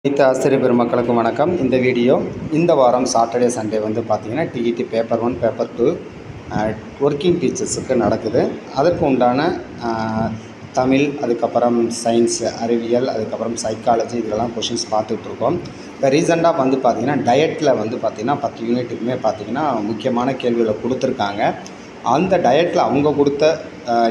அனைத்து ஆசிரியர் பெருமக்களுக்கும் வணக்கம். இந்த வீடியோ இந்த வாரம் சாட்டர்டே சண்டே வந்து பார்த்திங்கன்னா டிஇடி பேப்பர் 1 பேப்பர் 2 ஒர்க்கிங் டீச்சர்ஸுக்கு நடக்குது. அதற்கு உண்டான தமிழ், அதுக்கப்புறம் சயின்ஸ், அறிவியல், அதுக்கப்புறம் சைக்காலஜி இதெல்லாம் கொஷின்ஸ் பார்த்துட்ருக்கோம். இப்போ ரீசெண்டாக வந்து பார்த்திங்கன்னா டயட்டில் வந்து பார்த்திங்கன்னா 10 யூனிட்டுக்குமே பார்த்திங்கன்னா முக்கியமான கேள்விகளை கொடுத்துருக்காங்க. அந்த டயட்டில் அவங்க கொடுத்த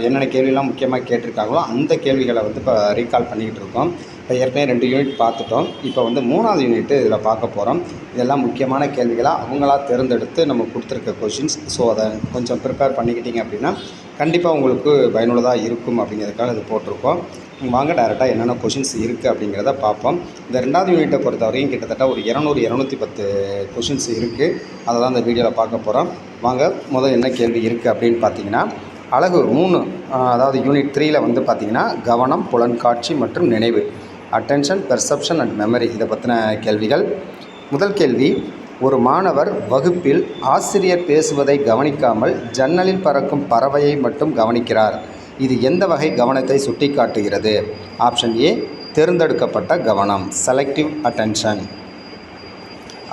என்னென்ன கேள்வியெலாம் முக்கியமாக கேட்டிருக்காங்களோ அந்த கேள்விகளை வந்து இப்போ ரீகால் பண்ணிக்கிட்டு இருக்கோம். இப்போ ஏற்கனவே 2 யூனிட் பார்த்துட்டோம். இப்போ வந்து 3வது யூனிட்டு இதில் பார்க்க போகிறோம். இதெல்லாம் முக்கியமான கேள்விகளாக அவங்களா தேர்ந்தெடுத்து நம்ம கொடுத்துருக்க கொஷின்ஸ். ஸோ அதை கொஞ்சம் ப்ரிப்பேர் பண்ணிக்கிட்டீங்க அப்படின்னா கண்டிப்பாக உங்களுக்கு பயனுள்ளதாக இருக்கும் அப்படிங்கிறதுக்காக இது போட்டிருக்கோம். வாங்க டைரெக்டாக என்னென்ன கொஷின்ஸ் இருக்குது அப்படிங்கிறத பார்ப்போம். இந்த 2வது யூனிட்டை பொறுத்த வரைக்கும் கிட்டத்தட்ட ஒரு 200-210 கொஷின்ஸ் இருக்குது. அதை தான் இந்த வீடியோவில் பார்க்க போகிறோம். வாங்க முதல் என்ன கேள்வி இருக்குது அப்படின்னு பார்த்தீங்கன்னா, அழகு 3 அதாவது யூனிட் 3ல் வந்து பார்த்திங்கன்னா கவனம், புலன்காட்சி மற்றும் நினைவு, அட்டென்ஷன், பெர்செப்ஷன் அண்ட் மெமரி, இதை பற்றின கேள்விகள். முதல் கேள்வி, ஒரு மாணவர் வகுப்பில் ஆசிரியர் பேசுவதை கவனிக்காமல் ஜன்னலில் பறக்கும் பறவையை மட்டும் கவனிக்கிறார். இது எந்த வகை கவனத்தை சுட்டி காட்டுகிறது? ஆப்ஷன் ஏ தேர்ந்தெடுக்கப்பட்ட கவனம், செலக்டிவ் அட்டென்ஷன்.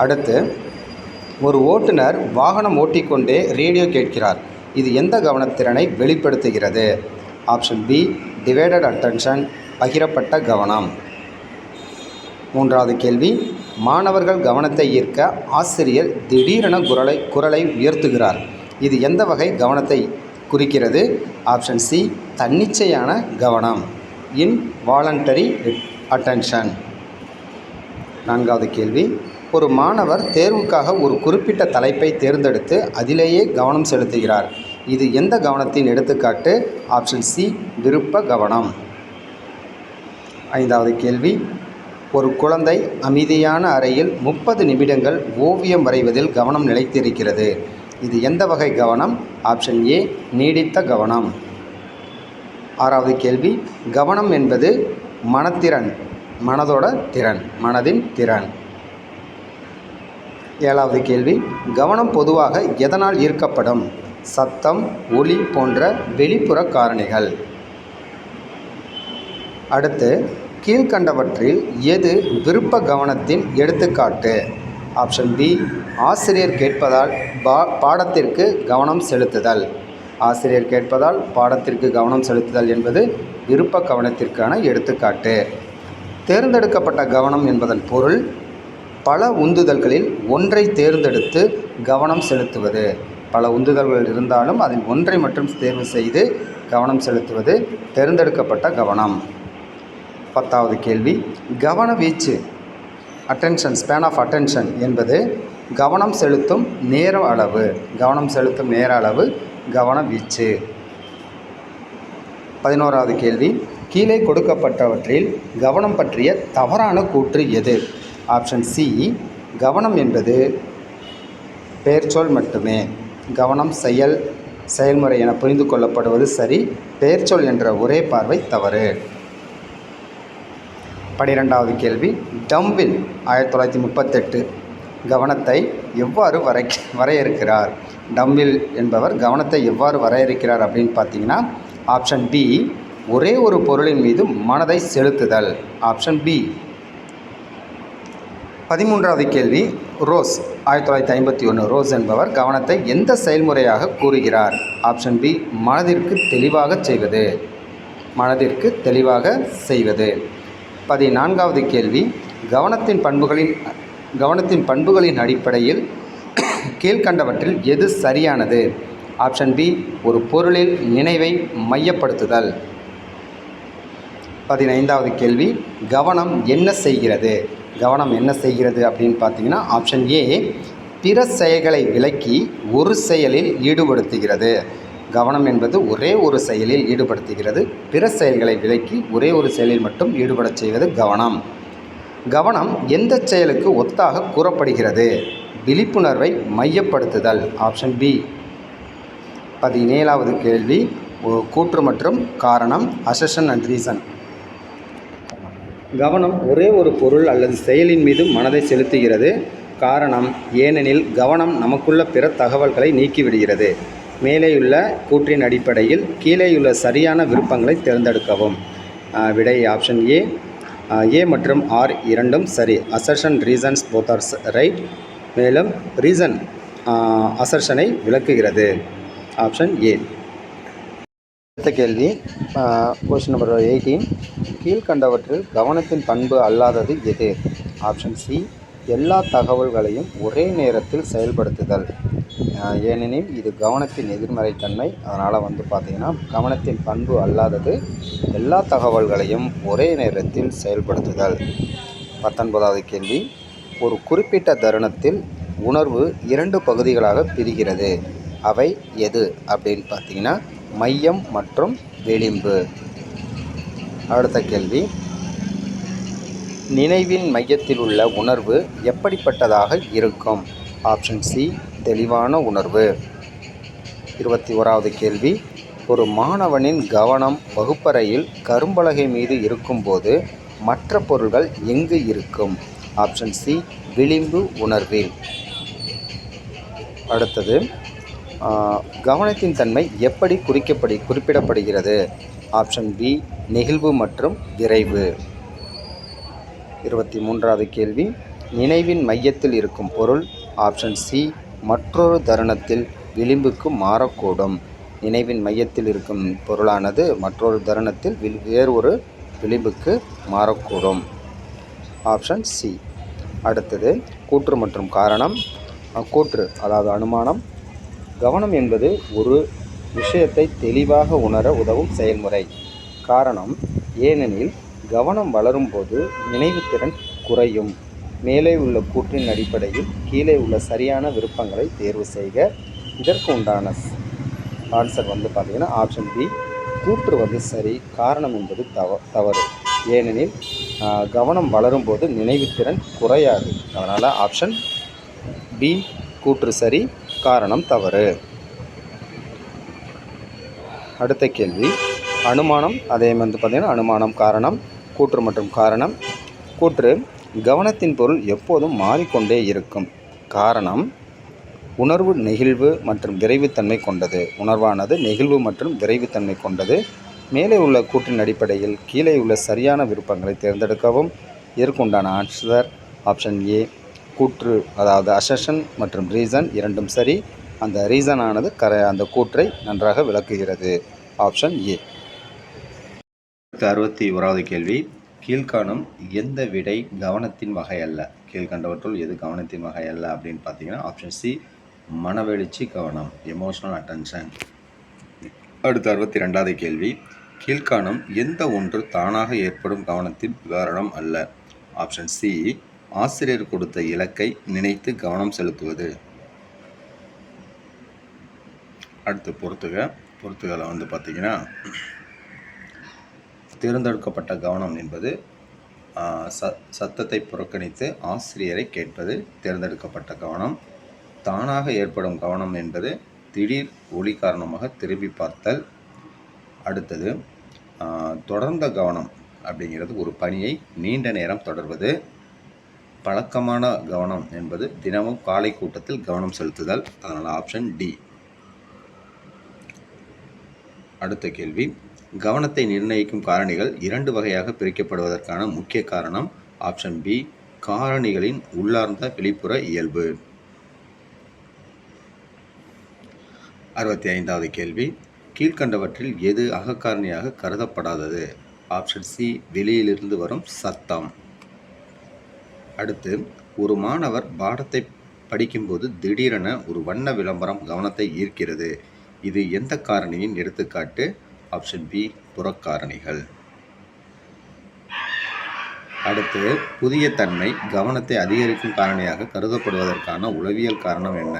அடுத்து, ஒரு ஓட்டுநர் வாகனம் ஓட்டிக்கொண்டே ரேடியோ கேட்கிறார். இது எந்த கவனத்திறனை வெளிப்படுத்துகிறது? ஆப்ஷன் பி டிவைடட் அட்டென்ஷன், பகிரப்பட்ட கவனம். 3வது கேள்வி, மாணவர்கள் கவனத்தை ஈர்க்க ஆசிரியர் திடீரென குரலை உயர்த்துகிறார். இது எந்த வகை கவனத்தை குறிக்கிறது? ஆப்ஷன் சி தன்னிச்சையான கவனம், இன்வாலண்டரி அட்டென்ஷன். 4வது கேள்வி, ஒரு மாணவர் தேர்வுக்காக ஒரு குறிப்பிட்ட தலைப்பை தேர்ந்தெடுத்து அதிலேயே கவனம் செலுத்துகிறார். இது எந்த கவனத்தின் எடுத்துக்காட்டு? ஆப்ஷன் சி விருப்ப கவனம். 5வது கேள்வி, ஒரு குழந்தை அமைதியான அறையில் 30 நிமிடங்கள் ஓவியம் வரைவதில் கவனம் நிலைத்திருக்கிறது. இது எந்த வகை கவனம்? ஆப்ஷன் ஏ நீடித்த கவனம். 6வது கேள்வி, கவனம் என்பது மனத்திறன், மனதோட திறன், மனதின் திறன். 7வது கேள்வி, கவனம் பொதுவாக எதனால் ஈர்க்கப்படும்? சத்தம், ஒளி போன்ற வெளிப்புற காரணிகள். அடுத்து, கீழ்கண்டவற்றில் எது விருப்ப கவனத்தின் எடுத்துக்காட்டு? ஆப்ஷன் பி ஆசிரியர் கேட்பதால் பாடத்திற்கு கவனம் செலுத்துதல். ஆசிரியர் கேட்பதால் பாடத்திற்கு கவனம் செலுத்துதல் என்பது விருப்ப கவனத்திற்கான எடுத்துக்காட்டு. தேர்ந்தெடுக்கப்பட்ட கவனம் என்பதன் பொருள் பல உந்துதல்களில் ஒன்றை தேர்ந்தெடுத்து கவனம் செலுத்துவது. பல உந்துதல்கள் இருந்தாலும் அதில் ஒன்றை மட்டும் தேர்வு செய்து கவனம் செலுத்துவது தேர்ந்தெடுக்கப்பட்ட கவனம். 10வது கேள்வி, கவன வீச்சு, அட்டென்ஷன், ஸ்பேன் ஆஃப் அட்டென்ஷன் என்பது கவனம் செலுத்தும் நேர அளவு. கவனம் செலுத்தும் நேர அளவு கவன வீச்சு. 11வது கேள்வி, கீழே கொடுக்கப்பட்டவற்றில் கவனம் பற்றிய தவறான கூற்று எது? ஆப்ஷன் சி கவனம் என்பது பெயர்ச்சொல் மட்டுமே. கவனம் செயல்முறை என புரிந்து கொள்ளப்படுவது சரி, பெயர்ச்சொல் என்ற ஒரே பார்வை தவறு. 12வது கேள்வி, டம்வில் 1938 கவனத்தை எவ்வாறு வரையறுக்கிறார்? டம்வில் என்பவர் கவனத்தை எவ்வாறு வரையறுக்கிறார் அப்படின்னு பார்த்தீங்கன்னா, ஆப்ஷன் பி ஒரே ஒரு பொருளின் மீது மனதை செலுத்துதல். Option B. 13வது கேள்வி, ரோஸ் 1951 ரோஸ் என்பவர் கவனத்தை எந்த செயல்முறையாக கூறுகிறார்? ஆப்ஷன் பி மனதிற்கு தெளிவாக செய்வது. மனதிற்கு தெளிவாக செய்வது. 14வது கேள்வி, கவனத்தின் பண்புகளின் அடிப்படையில் கீழ்கண்டவற்றில் எது சரியானது? ஆப்ஷன் பி ஒரு பொருளில் நினைவை மையப்படுத்துதல். 15வது கேள்வி, கவனம் என்ன செய்கிறது? கவனம் என்ன செய்கிறது அப்படின்னு பார்த்தீங்கன்னா, ஆப்ஷன் ஏ பிற செயல்களை விலக்கி ஒரு செயலில் ஈடுபடுத்துகிறது. கவனம் என்பது ஒரே ஒரு செயலில் ஈடுபடுத்துகிறது. பிற செயல்களை விலக்கி ஒரே ஒரு செயலில் மட்டும் ஈடுபடச் செய்வது கவனம். கவனம் எந்த செயலுக்கு ஒத்தாக கூறப்படுகிறது? விழிப்புணர்வை மையப்படுத்துதல். Option B. 17வது கேள்வி, கூற்று மற்றும் காரணம், அசர்ஷன் அண்ட் ரீசன். கவனம் ஒரே ஒரு பொருள் அல்லது செயலின் மீது மனதை செலுத்துகிறது. காரணம், ஏனெனில் கவனம் நமக்குள்ள பிற தகவல்களை நீக்கிவிடுகிறது. மேலேயுள்ள கூற்றின் அடிப்படையில் கீழேயுள்ள சரியான விருப்பங்களை தேர்ந்தெடுக்கவும். விடை ஆப்ஷன் ஏ ஏ மற்றும் ஆர் இரண்டும் சரி. Assertion reasons both are right. மேலும் ரீசன் அசர்ஷனை விளக்குகிறது. Option A. அடுத்த கேள்வி, கொஸ்டின் நம்பர் 18. கீழ்கண்டவற்றில் கவனத்தின் பண்பு அல்லாதது எது? ஆப்ஷன் சி, எல்லா தகவல்களையும் ஒரே நேரத்தில் செயல்படுத்துதல். ஏனெனில் இது கவனத்தின் எதிர்மறைத்தன்மை. அதனால் பார்த்திங்கன்னா கவனத்தின் பண்பு அல்லாதது எல்லா தகவல்களையும் ஒரே நேரத்தில் செயல்படுத்துதல். 19வது கேள்வி, ஒரு குறிப்பிட்ட தருணத்தில் உணர்வு 2 பகுதிகளாக பிரிகிறது. அவை எது அப்படின்னு பார்த்தீங்கன்னா மையம் மற்றும் விளிம்பு. அடுத்த கேள்வி, நினைவின் மையத்தில் உள்ள உணர்வு எப்படிப்பட்டதாக இருக்கும்? ஆப்ஷன் சி, தெளிவான உணர்வு. 21வது கேள்வி, ஒரு மாணவனின் கவனம் வகுப்பறையில் கரும்பலகை மீது இருக்கும்போது மற்ற பொருள்கள் எங்கு இருக்கும்? ஆப்ஷன் சி, விளிம்பு உணர்வில். அடுத்தது, கவனத்தின் தன்மை எப்படி குறிப்பிடப்படுகிறது? ஆப்ஷன் பி, நெகிழ்வு மற்றும் விரைவு. 23வது கேள்வி, நினைவின் மையத்தில் இருக்கும் பொருள். ஆப்ஷன் சி, மற்றொரு தருணத்தில் விளிம்புக்கு மாறக்கூடும். நினைவின் மையத்தில் இருக்கும் பொருளானது மற்றொரு தருணத்தில் வேறு ஒரு விளிம்புக்கு மாறக்கூடும். Option C. அடுத்தது, கூற்று மற்றும் காரணம். கூற்று அதாவது அனுமானம். கவனம் என்பது ஒரு விஷயத்தை தெளிவாக உணர உதவும் செயல்முறை. காரணம், ஏனெனில் கவனம் வளரும்போது நினைவுத்திறன் குறையும். மேலே உள்ள கூற்றின் அடிப்படையில் கீழே உள்ள சரியான விருப்பங்களை தேர்வு செய்க. இதற்கு உண்டான ஆன்சர் பார்த்திங்கன்னா ஆப்ஷன் பி, கூற்று சரி, காரணம் என்பது தவறு. ஏனெனில் கவனம் வளரும்போது நினைவுத்திறன் குறையாது. அதனால் ஆப்ஷன் பி, கூற்று சரி, காரணம் தவறு. அடுத்த கேள்வி, அனுமானம். அதே பார்த்திங்கன்னா அனுமானம், காரணம், கூற்று மற்றும் காரணம். கூற்று, கவனத்தின் பொருள் எப்போதும் மாறிக்கொண்டே இருக்கும். காரணம், உணர்வு நெகிழ்வு மற்றும் விரைவுத்தன்மை கொண்டது. உணர்வானது நெகிழ்வு மற்றும் விரைவுத்தன்மை கொண்டது. மேலே உள்ள கூற்றின் அடிப்படையில் கீழே உள்ள சரியான விருப்பங்களை தேர்ந்தெடுக்கவும். இதற்குண்டான ஆன்சர் ஆப்ஷன் ஏ, கூற்று அதாவது அசர்ஷன் மற்றும் ரீசன் இரண்டும் சரி. அந்த ரீசனானது அந்த கூற்றை நன்றாக விளக்குகிறது. Option A. 61வது கேள்வி, கீழ்காணும் எந்த விடை கவனத்தின் வகை அல்ல? கீழ்கண்டவற்றுள் எது கவனத்தின் வகை அல்ல அப்படின்னு பார்த்தீங்கன்னா ஆப்ஷன் சி, மனவெழுச்சி கவனம், எமோஷனல் அட்டென்ஷன். அடுத்து 62வது கேள்வி, கீழ்காணும் எந்த ஒன்று தானாக ஏற்படும் கவனத்தின் உதாரணம் அல்ல? ஆப்ஷன் சி, ஆசிரியர் கொடுத்த இலக்கை நினைத்து கவனம் செலுத்துவது. அடுத்து பொறுத்துகளை பார்த்திங்கன்னா தேர்ந்தெடுக்கப்பட்ட கவனம் என்பது சத்தத்தை புறக்கணித்து ஆசிரியரை கேட்பது தேர்ந்தெடுக்கப்பட்ட கவனம். தானாக ஏற்படும் கவனம் என்பது திடீர் ஒளி காரணமாக திரும்பி பார்த்தல். அடுத்தது, தொடர்ந்த கவனம் அப்படிங்கிறது ஒரு பணியை நீண்ட நேரம் தொடர்வது. பழக்கமான கவனம் என்பது தினமும் காலை கூட்டத்தில் கவனம் செலுத்துதல். அதனால் ஆப்ஷன் டி. அடுத்த கேள்வி, கவனத்தை நிர்ணயிக்கும் காரணிகள் 2 வகையாக பிரிக்கப்படுவதற்கான முக்கிய காரணம். ஆப்ஷன் பி, காரணிகளின் உள்ளார்ந்த வெளிப்புற இயல்பு. 65வது கேள்வி, கீழ்கண்டவற்றில் எது அகக்காரணியாக கருதப்படாதது? ஆப்ஷன் சி, வெளியிலிருந்து வரும் சத்தம். அடுத்து, ஒரு மாணவர் பாடத்தை படிக்கும்போது திடீரென ஒரு வண்ண விளம்பரம் கவனத்தை ஈர்க்கிறது. இது எந்த காரணியின் எடுத்துக்காட்டு? ஆப்ஷன் பி, புறக்காரணிகள். அடுத்து, புதிய தன்மை கவனத்தை அதிகரிக்கும் காரணியாக கருதப்படுவதற்கான உளவியல் காரணம் என்ன?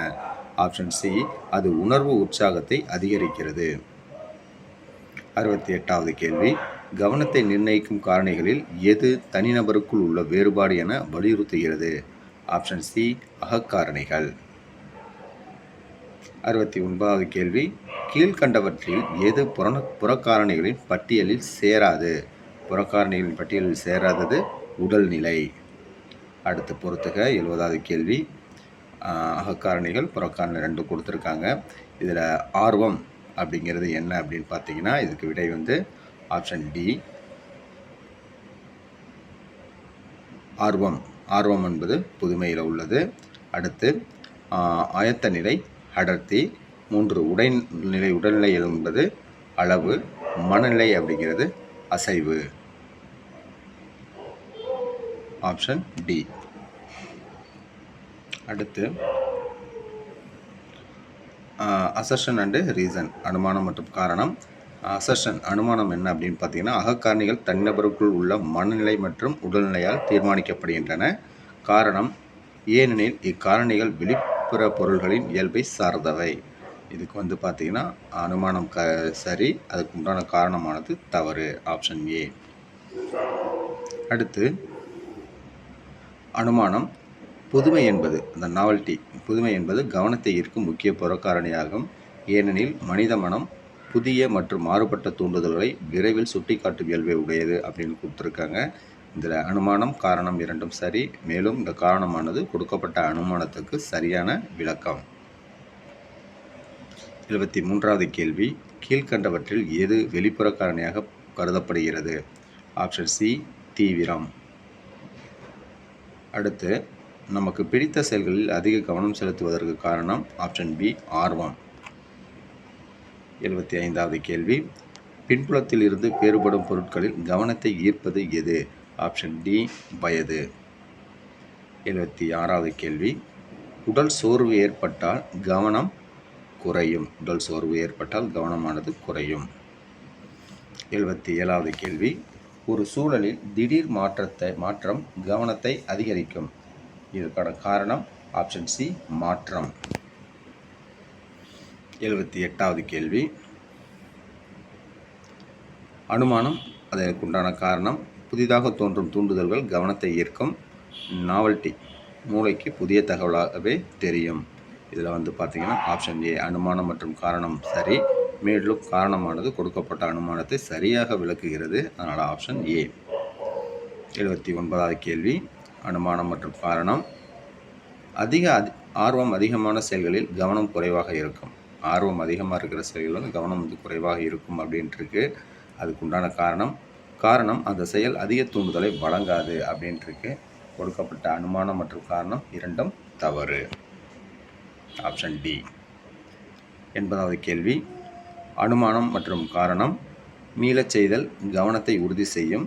ஆப்ஷன் சி, அது உணர்வு உற்சாகத்தை அதிகரிக்கிறது. 68வது கேள்வி, கவனத்தை நிர்ணயிக்கும் காரணிகளில் எது தனிநபருக்குள் உள்ள வேறுபாடு என வலியுறுத்துகிறது? Option C, அகக்காரணிகள். 69வது கேள்வி, கீழ்கண்டவற்றில் எது புறக்காரணிகளின் பட்டியலில் சேராது? புறக்காரணிகளின் பட்டியலில் சேராதது உடல்நிலை. அடுத்து பொறுத்துக. 70வது கேள்வி, அகக்காரணிகள் புறக்காரணி 2 கொடுத்துருக்காங்க. இதில் ஆர்வம் அப்படிங்கிறது என்ன அப்படின்னு பார்த்தீங்கன்னா இதுக்கு விடை ஆப்ஷன் டி. ஆர்வம் ஆர்வம் என்பது புதுமையில் உள்ளது. அடுத்து ஆயத்த நிலை அடர்த்தி. 3 உடல்நிலை என்பது அளவு. மனநிலை அப்படிங்கிறது அசைவு. Option D. அடுத்து அசர்ஷன் அண்டு ரீசன், அனுமானம் மற்றும் காரணம். அசர்ஷன் அனுமானம் என்ன அப்படின்னு பார்த்தீங்கன்னா, அகக்காரணிகள் தனிநபருக்குள் உள்ள மனநிலை மற்றும் உடல்நிலையால் தீர்மானிக்கப்படுகின்றன. காரணம் ஏனெனில் இக்காரணிகள் வெளிப்புற பொருள்களின் இயல்பை சார்ந்தவை. இதுக்கு பார்த்தீங்கன்னா அனுமானம் சரி, அதுக்கு உண்டான காரணமானது தவறு. Option A. அடுத்து அனுமானம். புதுமை என்பது அந்த நாவல்ட்டி, புதுமை என்பது கவனத்தை ஈர்க்கும் முக்கிய புறக்காரணியாகும். ஏனெனில் மனித மனம் புதிய மற்றும் மாறுபட்ட தூண்டுதல்களை விரைவில் சுட்டிக்காட்டும் இயல்பை உடையது அப்படின்னு கொடுத்துருக்காங்க. இதில் அனுமானம் காரணம் இரண்டும் சரி. மேலும் இந்த காரணமானது கொடுக்கப்பட்ட அனுமானத்துக்கு சரியான விளக்கம். 73வது கேள்வி, கீழ்கண்டவற்றில் எது வெளிப்புற காரணியாக கருதப்படுகிறது? ஆப்ஷன் சி தீவிரம். அடுத்து நமக்கு பிடித்த செயல்களில் அதிக கவனம் செலுத்துவதற்கு காரணம் ஆப்ஷன் பி ஆர்வம். 75வது கேள்வி, பின்புலத்தில் இருந்து வேறுபடும் பொருட்களில் கவனத்தை ஈர்ப்பது எது? ஆப்ஷன் டி வயது. 76வது கேள்வி, உடல் சோர்வு ஏற்பட்டால் கவனம் குறையும். உடல் சோர்வு ஏற்பட்டால் கவனமானது குறையும். 77வது கேள்வி, ஒரு சூழலில் திடீர் மாற்றம் கவனத்தை அதிகரிக்கும். இதற்கான காரணம் ஆப்ஷன் சி மாற்றம். 78வது கேள்வி, அனுமானம் அதற்குண்டான காரணம் புதிதாக தோன்றும் தூண்டுதல்கள் கவனத்தை ஈர்க்கும். நாவல்ட்டி மூளைக்கு புதிய தகவலாகவே தெரியும். இதில் பார்த்தீங்கன்னா ஆப்ஷன் ஏ அனுமானம் மற்றும் காரணம் சரி. மேலும் காரணமானது கொடுக்கப்பட்ட அனுமானத்தை சரியாக விளக்குகிறது. அதனால் ஆப்ஷன் ஏ. 79வது கேள்வி, அனுமானம் மற்றும் காரணம். ஆர்வம் அதிகமான செயல்களில் கவனம் குறைவாக இருக்கும். ஆர்வம் அதிகமாக இருக்கிற செயல்கள் கவனம் குறைவாக இருக்கும் அப்படின்ட்டுருக்கு. அதுக்குண்டான காரணம் அந்த செயல் அதிக தூண்டுதலை வழங்காது அப்படின்ட்டுருக்கு. கொடுக்கப்பட்ட அனுமானம் மற்றும் காரணம் இரண்டும் தவறு. Option D. 80வது கேள்வி, அனுமானம் மற்றும் காரணம். மீளச் செய்தல் கவனத்தை உறுதி செய்யும்.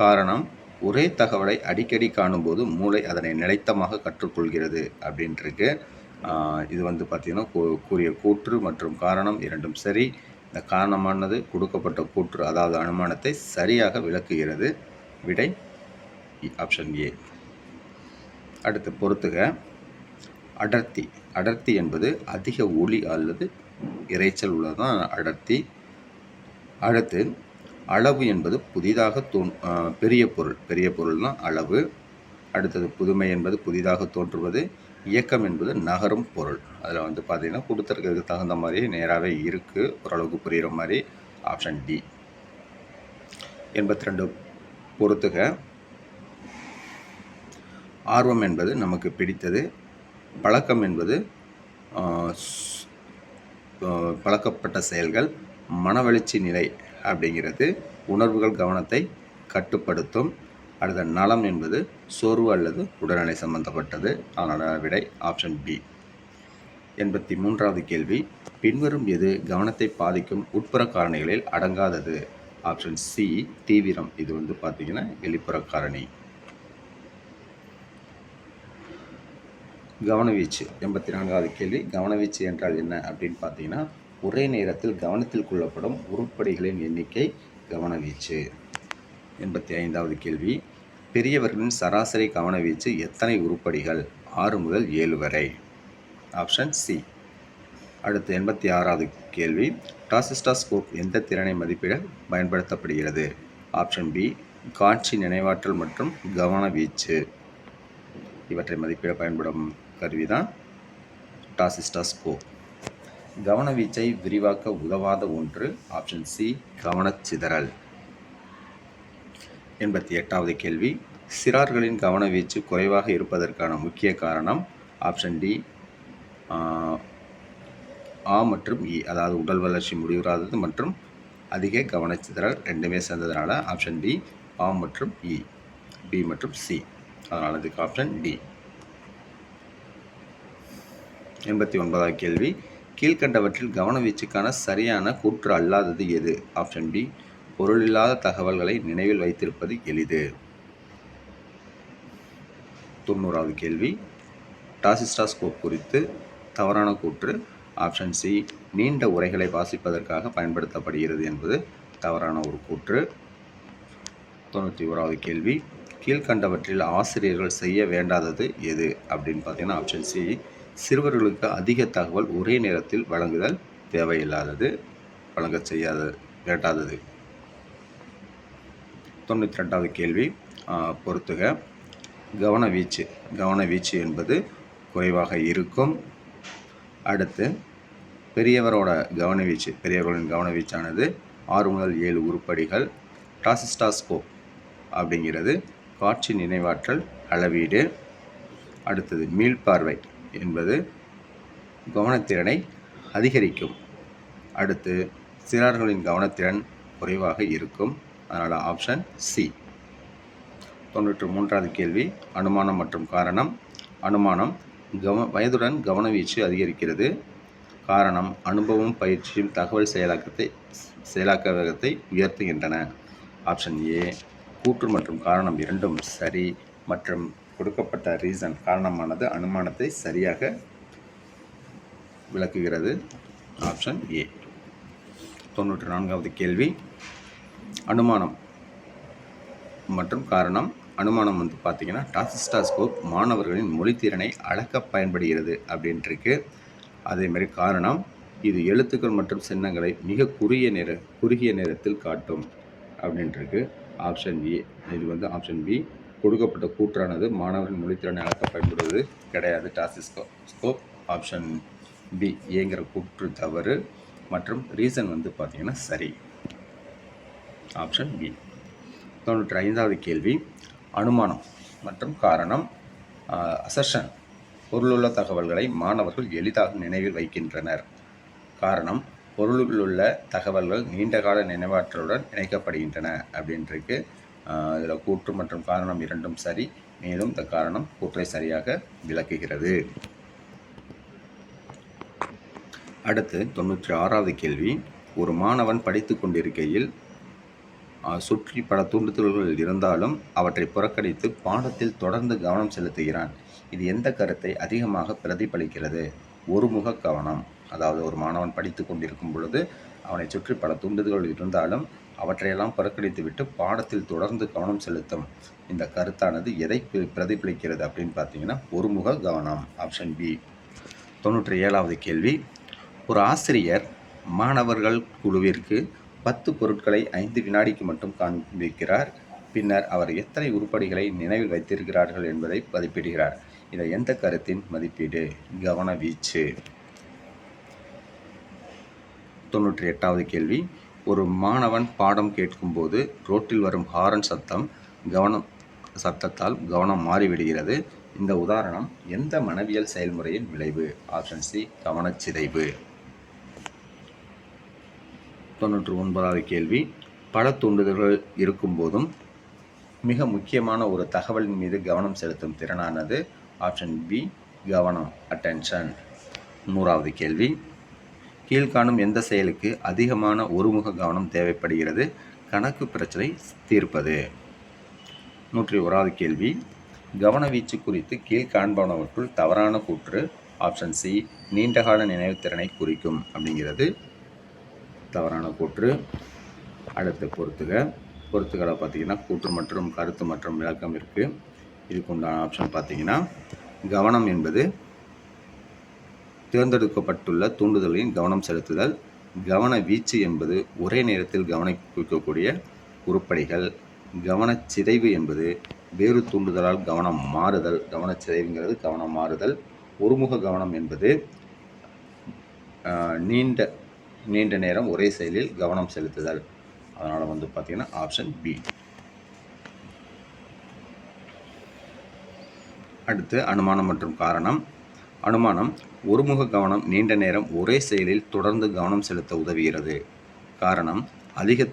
காரணம் ஒரே தகவலை அடிக்கடி காணும்போது மூளை அதனை நிலைத்தமாக கற்றுக்கொள்கிறது அப்படின்ட்டுருக்கு. இது பார்த்திங்கன்னா கூறிய கூற்று மற்றும் காரணம் இரண்டும் சரி. இந்த காரணமானது கொடுக்கப்பட்ட கூற்று அதாவது அனுமானத்தை சரியாக விளக்குகிறது. விடை ஆப்ஷன் ஏ. அடுத்து பொறுத்துக. அடர்த்தி என்பது அதிக ஒளி அல்லது இரைச்சல் உள்ளதுதான் அடர்த்தி. அடுத்து அளவு என்பது புதிதாக பெரிய பொருள் தான் அளவு. அடுத்தது புதுமை என்பது புதிதாக தோன்றுவது. இயக்கம் என்பது நகரும் பொருள். அதில் பார்த்திங்கன்னா கொடுத்துருக்கிறதுக்கு தகுந்த மாதிரி நேராகவே இருக்குது, ஓரளவுக்கு புரிகிற மாதிரி. Option D. 82 பொறுத்துக. ஆர்வம் என்பது நமக்கு பிடித்தது. பழக்கம் என்பது பழக்கப்பட்ட செயல்கள். மனவெழுச்சி நிலை அப்படிங்கிறது உணர்வுகள் கவனத்தை கட்டுப்படுத்தும். அடுத்த நலம் என்பது சோர்வு அல்லது உடல்நிலை சம்பந்தப்பட்டது. அதனால் விடை ஆப்ஷன் பி. 83வது கேள்வி, பின்வரும் எது கவனத்தை பாதிக்கும் உட்புற காரணிகளில் அடங்காதது? ஆப்ஷன் சி தீவிரம். இது பார்த்திங்கன்னா வெளிப்புற காரணி. கவனவீச்சு. 84வது கேள்வி, கவனவீச்சு என்றால் என்ன அப்படின்னு பார்த்தீங்கன்னா, ஒரே நேரத்தில் கவனத்தில் கொள்ளப்படும் உருப்படிகளின் எண்ணிக்கை கவனவீச்சு. 85வது கேள்வி, பெரியவர்களின் சராசரி கவனவீச்சு எத்தனை உருப்படிகள்? 6 முதல் 7 வரை. Option C. அடுத்து 86வது கேள்வி, டாசிஸ்டாஸ்கோப் எந்த திறனை மதிப்பிட பயன்படுத்தப்படுகிறது? ஆப்ஷன் பி காட்சி, நினைவாற்றல் மற்றும் கவனவீச்சு. இவற்றை மதிப்பிட பயன்படும் கருவிதான் டாசிஸ்டாஸ்கோப். கவனவீச்சை விரிவாக்க உதவாத ஒன்று. ஆப்ஷன் சி கவனச்சிதறல். 88வது கேள்வி, சிறார்களின் கவனவீச்சு குறைவாக இருப்பதற்கான முக்கிய காரணம்? ஆப்ஷன் டி ஆ மற்றும் இ, அதாவது உடல் வளர்ச்சி முடிவுறாதது மற்றும் அதிக கவனச்சிதறல் ரெண்டுமே சேர்ந்ததுனால ஆப்ஷன் டி ஆ மற்றும் இ. பி மற்றும் சி. அதனால் இதுக்கு ஆப்ஷன் டி. 89வது கேள்வி, கீழ்கண்டவற்றில் கவனவீச்சுக்கான சரியான கூற்று அல்லாதது எது? ஆப்ஷன் பி, பொருளில்லாத தகவல்களை நினைவில் வைத்திருப்பது எளிது. 90வது கேள்வி, டாசிஸ்டாஸ்கோப் குறித்து தவறான கூற்று. ஆப்ஷன் சி, நீண்ட உரைகளை வாசிப்பதற்காக பயன்படுத்தப்படுகிறது என்பது தவறான ஒரு கூற்று. 91வது கேள்வி, கீழ்கண்டவற்றில் ஆசிரியர்கள் செய்ய வேண்டாதது எது அப்படின்னு பார்த்தீங்கன்னா ஆப்ஷன் சி, சிறுவர்களுக்கு அதிக தகவல் ஒரே நேரத்தில் வழங்குதல் தேவையில்லாதது, வழங்க செய்யாத வேண்டாதது. 92வது கேள்வி பொறுத்துக. கவனவீச்சு என்பது குறைவாக இருக்கும். அடுத்து பெரியவர்களின் கவனவீச்சானது 6 முதல் 7 உருப்படிகள். டாசிஸ்டாஸ்கோப் அப்படிங்கிறது காட்சி நினைவாற்றல் அளவீடு. அடுத்தது மீள்பார்வை என்பது கவனத்திறனை அதிகரிக்கும். அடுத்து சிறார்களின் கவனத்திறன் குறைவாக இருக்கும். அதனால் ஆப்ஷன் சி. 93வது கேள்வி, அனுமானம் மற்றும் காரணம். அனுமானம், வயதுடன் கவனவீச்சு அதிகரிக்கிறது. காரணம், அனுபவம் பயிற்சியும் தகவல் செயலாக்க வேகத்தை உயர்த்துகின்றன. ஆப்ஷன் ஏ, கூற்று மற்றும் காரணம் இரண்டும் சரி மற்றும் கொடுக்கப்பட்ட ரீசன் காரணமானது அனுமானத்தை சரியாக விளக்குகிறது. Option A. 94வது கேள்வி, அனுமானம் மற்றும் காரணம். அனுமானம் பார்த்தீங்கன்னா டாசிஸ்டாஸ்கோப் மாணவர்களின் மொழித்திறனை அளக்க பயன்படுகிறது அப்படின்ட்டுருக்கு. அதேமாதிரி காரணம், இது எழுத்துக்கள் மற்றும் சின்னங்களை மிக குறுகிய நேரத்தில் காட்டும் அப்படின்ட்டுருக்கு. Option A. இது ஆப்ஷன் பி, கொடுக்கப்பட்ட கூற்றானது மாணவர்களின் மொழித்திறனை அளக்க பயன்படுவது கிடையாது டாசிஸ்கோப். ஆப்ஷன் பி, ஏங்கிற கூற்று தவறு மற்றும் ரீசன் பார்த்தீங்கன்னா சரி. Option B. 95வது கேள்வி, அனுமானம் மற்றும் காரணம். அசர்ஷன், பொருளுள்ள தகவல்களை மாணவர்கள் எளிதாக நினைவில் வைக்கின்றனர். காரணம், பொருளுள்ள தகவல்கள் நீண்டகால நினைவாற்றலுடன் இணைக்கப்படுகின்றன அப்படின்ட்டுருக்கு. இதில் கூற்று மற்றும் காரணம் இரண்டும் சரி, மேலும் இந்த காரணம் கூற்றை சரியாக விளக்குகிறது. அடுத்து 96வது கேள்வி, ஒரு மாணவன் படித்து கொண்டிருக்கையில் சுற்றி பல தூண்டுதல்கள் இருந்தாலும் அவற்றை புறக்கணித்து பாடத்தில் தொடர்ந்து கவனம் செலுத்துகிறான். இது எந்த கருத்தை அதிகமாக பிரதிபலிக்கிறது? ஒருமுக கவனம். அதாவது ஒரு மாணவன் படித்து கொண்டிருக்கும் பொழுது அவனை சுற்றி பல தூண்டுதல்கள் இருந்தாலும் அவற்றையெல்லாம் புறக்கணித்துவிட்டு பாடத்தில் தொடர்ந்து கவனம் செலுத்தும் இந்த கருத்தானது எதை பிரதிபலிக்கிறது அப்படின்னு பார்த்தீங்கன்னா ஒருமுக கவனம். Option B. 97வது கேள்வி, ஒரு ஆசிரியர் மாணவர்கள் குழுவிற்கு 10 பொருட்களை 5 வினாடிக்கு மட்டும் காண்பிக்கிறார். பின்னர் அவர் எத்தனை உருப்படிகளை நினைவில் வைத்திருக்கிறார்கள் என்பதை மதிப்பிடுகிறார். இதை எந்த கருத்தின் மதிப்பீடு? கவனவீச்சு. 98வது கேள்வி, ஒரு மாணவன் பாடம் கேட்கும்போது ரோட்டில் வரும் ஹாரன் சத்தத்தால் கவனம் மாறிவிடுகிறது. இந்த உதாரணம் எந்த மனவியல் செயல்முறையின் விளைவு? Option C, கவனச்சிதைவு. 99வது கேள்வி, பல தூண்டுதல்கள் இருக்கும்போதும் மிக முக்கியமான ஒரு தகவலின் மீது கவனம் செலுத்தும் திறனானது? ஆப்ஷன் பி, கவனம், அட்டென்ஷன். 100வது கேள்வி, கீழ்காணும் எந்த செயலுக்கு அதிகமான ஒருமுக கவனம் தேவைப்படுகிறது? கணக்கு பிரச்சனை தீர்ப்பது. 101வது கேள்வி, கவனவீச்சு குறித்து கீழ்காண்பனவற்றுள் தவறான கூற்று? ஆப்ஷன் சி, நீண்டகால நினைவுத்திறனை குறிக்கும் அப்படிங்கிறது தவறான கூற்று. அடுத்து பொறுத்துகளை பார்த்தீங்கன்னா கூற்று மற்றும் கருத்து மற்றும் விளக்கம் இருக்குது. இதுக்கு உண்டான ஆப்ஷன் பார்த்தீங்கன்னா கவனம் என்பது தேர்ந்தெடுக்கப்பட்டுள்ள தூண்டுதலின் கவனம் செலுத்துதல். கவனவீச்சு என்பது ஒரே நேரத்தில் கவனிக்கக்கூடிய உருப்படிகள். கவனச்சிதைவு என்பது வேறு தூண்டுதலால் கவனம் மாறுதல். கவனச்சிதைவுங்கிறது கவனம் மாறுதல். ஒருமுக கவனம் என்பது நீண்ட நேரம் ஒரே செயலில் கவனம் செலுத்துதல். அதனால் பார்த்தீங்கன்னா ஆப்ஷன் பி. அடுத்து அனுமானம் மற்றும் காரணம். அனுமானம், ஒருமுக கவனம் நீண்ட நேரம் ஒரே செயலில் தொடர்ந்து கவனம் செலுத்த உதவுகிறது. காரணம், அதிக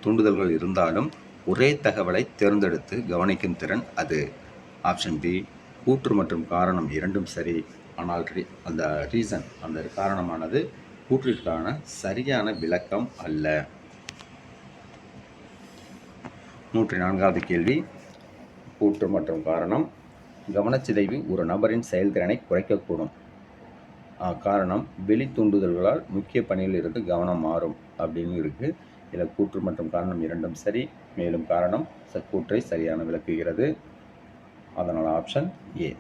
தூண்டுதல்கள் இருந்தாலும் ஒரே தகவலை தேர்ந்தெடுத்து கவனிக்கும் திறன் அது. ஆப்ஷன் பி கூற்று மற்றும் காரணம் இரண்டும் சரி, ஆனால் அந்த ரீசன் அந்த காரணமானது கூற்றிற்கான சரியான விளக்கம் அல்ல. 104வது கேள்வி. கூற்று மற்றும் காரணம். கவனச்சிதைவு ஒரு நபரின் செயல்திறனை குறைக்கக்கூடும். காரணம் வெளி தூண்டுதல்களால் முக்கிய பணியில் இருந்து கவனம் மாறும் அப்படின்னு இருக்குது. இதில் கூற்று மற்றும் காரணம் இரண்டும் சரி, மேலும் காரணம் கூற்றை சரியான விளக்குகிறது. அதனால் ஆப்ஷன் ஏ.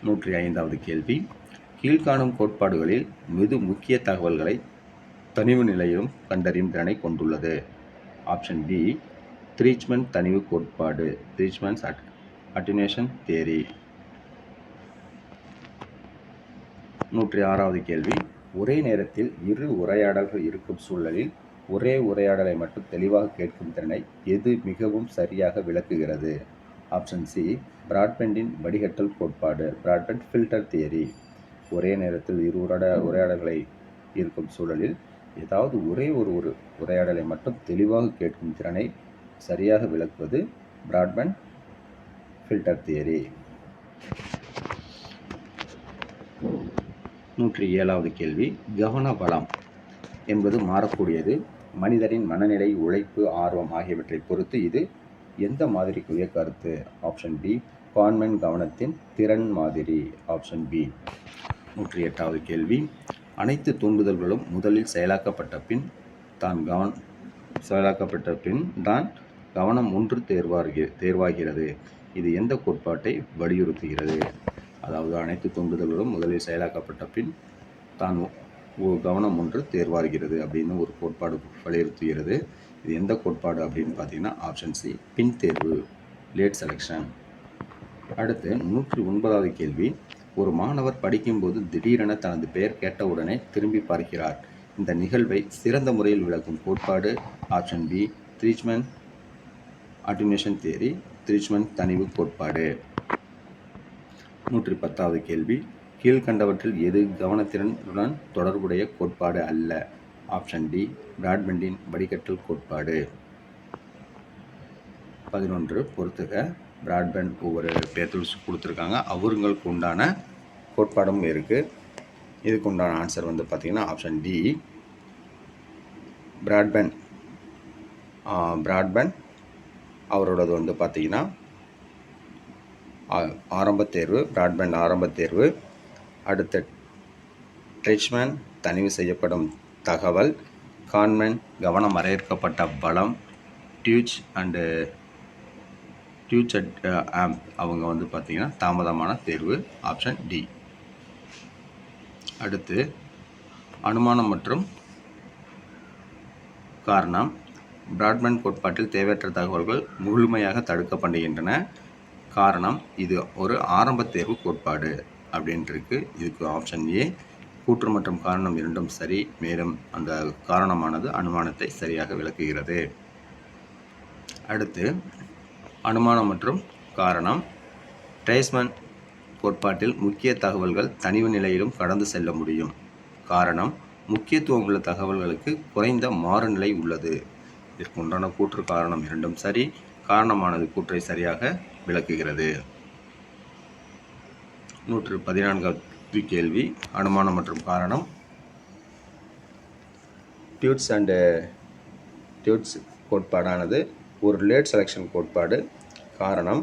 105வது கேள்வி. கீழ்காணும் கோட்பாடுகளில் மிது முக்கிய தகவல்களை தனிவு நிலையிலும் கண்டறியும் திறனை கொண்டுள்ளது. ஆப்ஷன் பி த்ரீச்மன் தனிவு கோட்பாடு, த்ரீச்மன்ஸ் அட்டினேஷன் தியரி. 106வது கேள்வி. ஒரே நேரத்தில் இரு உரையாடல்கள் இருக்கும் சூழலில் ஒரே உரையாடலை மட்டும் தெளிவாக கேட்கும் திறனை எது மிகவும் சரியாக விளக்குகிறது? ஆப்ஷன் சி பிராட்பெண்டின் வடிகட்டல் கோட்பாடு, பிராட்பெண்ட் ஃபில்டர் தியரி. ஒரே நேரத்தில் இரு உரையாடல்களை இருக்கும் சூழலில் ஏதாவது ஒரே ஒரு உரையாடலை மட்டும் தெளிவாக கேட்கும் திறனை சரியாக விளக்குவது பிராட்பெண்ட் ஃபில்டர் தியரி. 107வது கேள்வி. கவன வளம் என்பது மாறக்கூடியது. மனிதரின் மனநிலை, உழைப்பு, ஆர்வம் ஆகியவற்றை பொறுத்து இது எந்த மாதிரிக்குரிய கருத்து? ஆப்ஷன் பி கான்மென் கவனத்தின் திறன் மாதிரி, ஆப்ஷன் பி. 108வது கேள்வி. அனைத்து தூண்டுதல்களும் முதலில் செயலாக்கப்பட்ட பின் தான் கவனம் ஒன்று தேர்வாகிறது. இது எந்த கோட்பாட்டை வலியுறுத்துகிறது? அதாவது அனைத்து தூண்டுதல்களும் முதலில் செயலாக்கப்பட்ட பின் தான் கவனம் ஒன்று தேர்வாகிறது அப்படின்னு ஒரு கோட்பாடு வலியுறுத்துகிறது. இது எந்த கோட்பாடு அப்படின்னு பார்த்தீங்கன்னா ஆப்ஷன் சி பின் தேர்வு, லேட் செலெக்ஷன். அடுத்து 109வது கேள்வி. ஒரு மாணவர் படிக்கும்போது திடீரென தனது பெயர் கேட்டவுடனே திரும்பி பார்க்கிறார். இந்த நிகழ்வை சிறந்த முறையில் விளக்கும் கோட்பாடு? ஆப்ஷன் பி த்ரீச்மன் அட்டினேஷன் தியரி, த்ரீச்மன் தனிவு கோட்பாடு. 110வது கேள்வி. கீழ்கண்டவற்றில் எது கவனத்திறனுடன் தொடர்புடைய கோட்பாடு அல்ல? ஆப்ஷன் டி பிராட்பெண்டின் வடிகட்டல் கோட்பாடு. 11 பொறுத்துக. பிராட்பெண்ட் ஒவ்வொரு பேர்த்தூல்ஸ் கொடுத்துருக்காங்க, அவங்களுக்கு உண்டான கோட்பாடும் இருக்குது. இதுக்கு உண்டான ஆன்சர் வந்து பார்த்திங்கன்னா ஆப்ஷன் டி பிராட்பெண்ட் அவரோடது வந்து பார்த்திங்கன்னா ஆரம்ப தேர்வு, பிராட்பெண்ட் ஆரம்ப தேர்வு. அடுத்து ட்ரிச்மன் தனிவு செய்யப்படும் தகவல், கான்மென் கவனம் வரையறுக்கப்பட்ட பலம், டியூச் ஆம்ப் அவங்க வந்து பார்த்திங்கன்னா தாமதமான தேர்வு, ஆப்ஷன் டி. அடுத்து அனுமானம் மற்றும் காரணம். பிராட்பெண்ட் கோட்பாட்டில் தேவையற்ற தகவல்கள் முழுமையாக தடுக்கப்படுகின்றன. காரணம் இது ஒரு ஆரம்ப தேர்வு கோட்பாடு அப்படின்ட்டுருக்கு. இதுக்கு ஆப்ஷன் ஏ கூற்று மற்றும் காரணம் இரண்டும் சரி, மேலும் அந்த காரணமானது அனுமானத்தை சரியாக விளக்குகிறது. அடுத்து அனுமானம் மற்றும் காரணம். ட்ரேஸ்மன் கோட்பாட்டில் முக்கிய தகவல்கள் தனிவு நிலையிலும் கடந்து செல்ல முடியும். காரணம் முக்கியத்துவம் உள்ள தகவல்களுக்கு குறைந்த மாறுநிலை உள்ளது. இதற்கு உண்டான கூற்று காரணம் இரண்டும் சரி, காரணமானது கூற்றை சரியாக விளக்குகிறது. 114வது கேள்வி. அனுமானம் மற்றும் காரணம். டியூட்ஸ் கோட்பாடானது ஒரு லேட் செலெக்ஷன் கோட்பாடு. காரணம்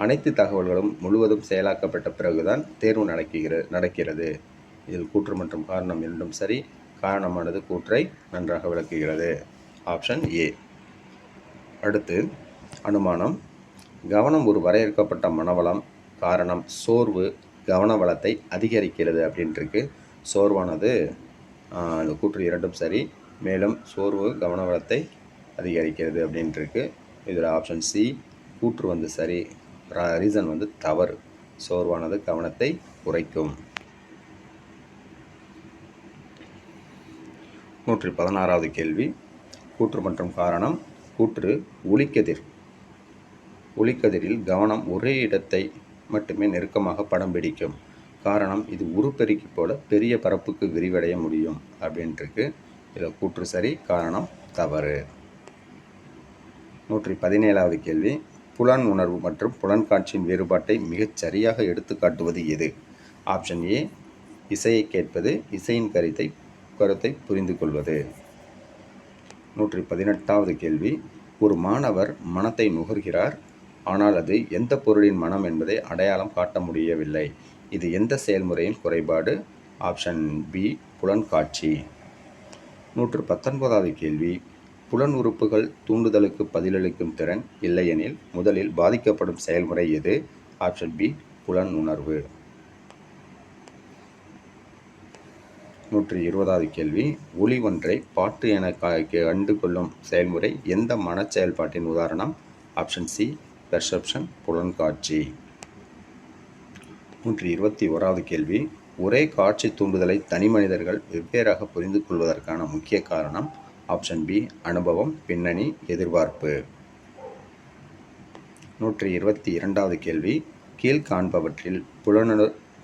அனைத்து தகவல்களும் முழுவதும் செயலாக்கப்பட்ட பிறகுதான் தேர்வு நடக்கிறது. இதில் கூற்று மற்றும் காரணம் இரண்டும் சரி, காரணமானது கூற்றை நன்றாக விளக்குகிறது, ஆப்ஷன் ஏ. அடுத்து அனுமானம். கவனம் ஒரு வரையறுக்கப்பட்ட மனவளம். காரணம் சோர்வு கவன வளத்தை அதிகரிக்கிறது அப்படின்ட்டுருக்கு. சோர்வானது அந்த கூற்று இரண்டும் சரி, மேலும் சோர்வு கவன வளத்தை அதிகரிக்கிறது அப்படின்ட்டுருக்கு. இதில் ஆப்ஷன் சி கூற்று வந்து சரி, ரீசன் வந்து தவறு. சோர்வானது கவனத்தை குறைக்கும். 116வது கேள்வி. கூற்று மற்றும் காரணம். கூற்று ஒளிக்கதிரில் கவனம் ஒரே இடத்தை மட்டுமே நெருக்கமாக படம் பிடிக்கும். காரணம் இது உருப்பெருக்கி போல பெரிய பரப்புக்கு விரிவடைய முடியும் அப்படின்ட்டுருக்கு. இதில் கூற்று சரி, காரணம் தவறு. 117வது கேள்வி. புலன் உணர்வு மற்றும் புலன்காட்சியின் வேறுபாட்டை மிகச் சரியாக எடுத்து காட்டுவது எது? ஆப்ஷன் ஏ இசையை கேட்பது, இசையின் கருத்தை புரிந்து கொள்வது. 118வது கேள்வி. ஒரு மாணவர் மனத்தை நுகர்கிறார், ஆனால் அது எந்த பொருளின் மனம் என்பதை அடையாளம் காட்ட முடியவில்லை. இது எந்த செயல்முறையின் குறைபாடு? Option B புலன்காட்சி. 119வது கேள்வி. புலன் உறுப்புகள் தூண்டுதலுக்கு பதிலளிக்கும் திறன் இல்லையெனில் முதலில் பாதிக்கப்படும் செயல்முறை எது? ஆப்ஷன் பி புலன் உணர்வு. 120வது கேள்வி. ஒலி ஒன்றை பாட்டு என கண்டு கொள்ளும் செயல்முறை எந்த மன செயல்பாட்டின் உதாரணம்? ஆப்ஷன் சி பெர்செப்ஷன் புலன்காட்சி. 121வது கேள்வி. ஒரே காட்சி தூண்டுதலை தனி மனிதர்கள் வெவ்வேறாக புரிந்து கொள்வதற்கான முக்கிய காரணம்? ஆப்ஷன் பி அனுபவம், பின்னணி, எதிர்பார்ப்பு. 122வது கேள்வி. கீழ்காண்பவற்றில்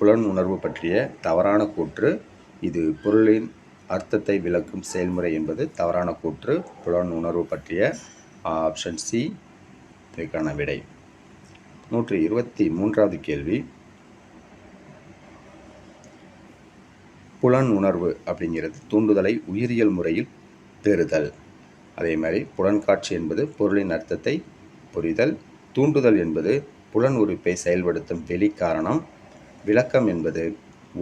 புலன் உணர்வு பற்றிய தவறான கூற்று. இது பொருளின் அர்த்தத்தை விளக்கும் செயல்முறை என்பது தவறான கூற்று. புலன் உணர்வு பற்றிய ஆப்ஷன் சி இதற்கான விடை. 123வது கேள்வி. புலன் உணர்வு அப்படிங்கிறது தூண்டுதலை உயிரியல் முறையில் பெறுதல். அதே மாதிரி புலன்காட்சி என்பது பொருளின் அர்த்தத்தை புரிதல். தூண்டுதல் என்பது புலன் உறுப்பை செயல்படுத்தும் வெளி காரணம். விளக்கம் என்பது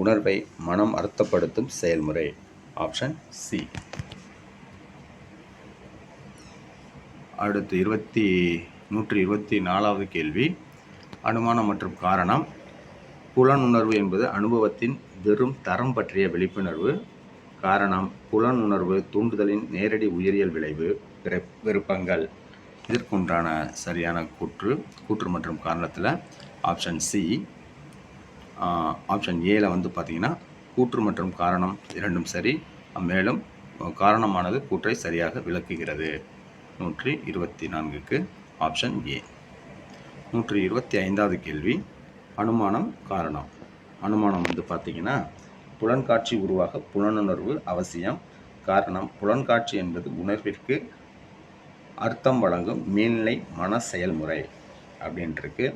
உணர்வை மனம் அர்த்தப்படுத்தும் செயல்முறை. Option C. அடுத்து 124வது கேள்வி. அனுமானம் மற்றும் காரணம். புலன் உணர்வு என்பது அனுபவத்தின் வெறும் தரம் பற்றிய விழிப்புணர்வு. காரணம் புலன் உணர்வு தூண்டுதலின் நேரடி உயிரியல் விளைவு, விருப்பங்கள். இதற்குண்டான சரியான கூற்று மற்றும் காரணத்தில் ஆப்ஷன் சி. ஆப்ஷன் ஏல பார்த்திங்கன்னா கூற்று மற்றும் காரணம் இரண்டும் சரி, மேலும் காரணமானது கூற்றை சரியாக விளக்குகிறது. 124க்கு ஆப்ஷன் ஏ. 125வது கேள்வி. அனுமானம் காரணம். அனுமானம் பார்த்திங்கன்னா புலன்காட்சி உருவாக புலனுணர்வு அவசியம். காரணம் புலன்காட்சி என்பது உணர்விற்கு அர்த்தம் வழங்கும் மேல்நிலை மன செயல்முறை அப்படின்ட்டுருக்கு.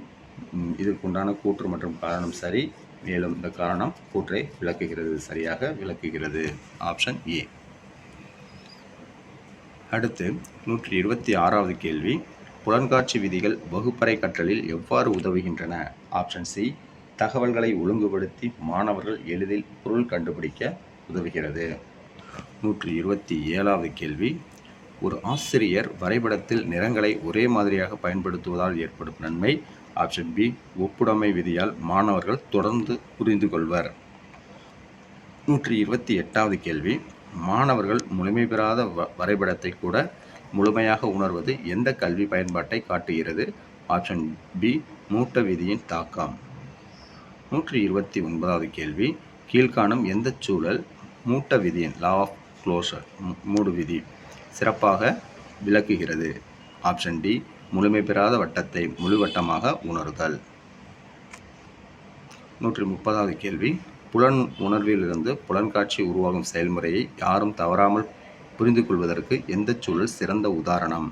இதற்குண்டான கூற்று மற்றும் காரணம் சரி, மேலும் இந்த காரணம் கூற்றை விளக்குகிறது, சரியாக விளக்குகிறது. Option A. அடுத்து 126வது கேள்வி. புலன்காட்சி விதிகள் வகுப்பறை கற்றலில் எவ்வாறு உதவுகின்றன? ஆப்ஷன் சி தகவல்களை ஒழுங்குபடுத்தி மாணவர்கள் எளிதில் பொருள் கண்டுபிடிக்க உதவுகிறது. 127வது கேள்வி. ஒரு ஆசிரியர் வரைபடத்தில் நிறங்களை ஒரே மாதிரியாக பயன்படுத்துவதால் ஏற்படும் நன்மை? ஆப்ஷன் பி ஒப்புடைமை விதியால் மாணவர்கள் தொடர்ந்து புரிந்து கொள்வர். 128வது கேள்வி. மாணவர்கள் முழுமை பெறாத வரைபடத்தை கூட முழுமையாக உணர்வது எந்த கல்வி பயன்பாட்டை காட்டுகிறது? ஆப்ஷன் பி மூட்ட விதியின் தாக்கம். 129வது கேள்வி. கீழ்காணும் எந்த சூழல் மூட்ட விதியின் லா ஆஃப் க்ளோஷர் மூடு விதி சிறப்பாக விளக்குகிறது? ஆப்ஷன் டி முழுமை பெறாத வட்டத்தை முழுவட்டமாக உணர்தல். 130வது கேள்வி. புலன் உணர்விலிருந்து புலன்காட்சி உருவாகும் செயல்முறையை யாரும் தவறாமல் புரிந்து கொள்வதற்கு எந்த சூழல் சிறந்த உதாரணம்?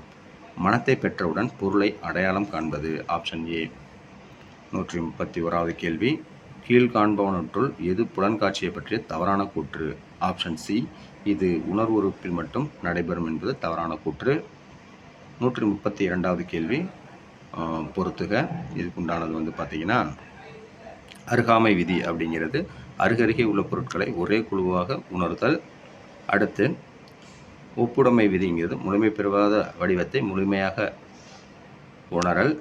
மனத்தை பெற்றவுடன் பொருளை அடையாளம் காண்பது. Option A. 131வது கேள்வி. கீழ்காண்பவற்றுள் எது புலன்காட்சியை பற்றிய தவறான கூற்று? ஆப்ஷன் சி இது உணர்வுறுப்பில் மட்டும் நடைபெறும் என்பது தவறான கூற்று. 132வது கேள்வி பொறுத்துக. இதுக்குண்டானது பார்த்திங்கன்னா அருகாமை விதி அப்படிங்கிறது அருகருகே உள்ள பொருட்களை ஒரே குழுவாக உணர்தல். அடுத்து ஒப்புடைமை விதிங்கிறது முழுமை பெறாத வடிவத்தை முழுமையாக உணரல்.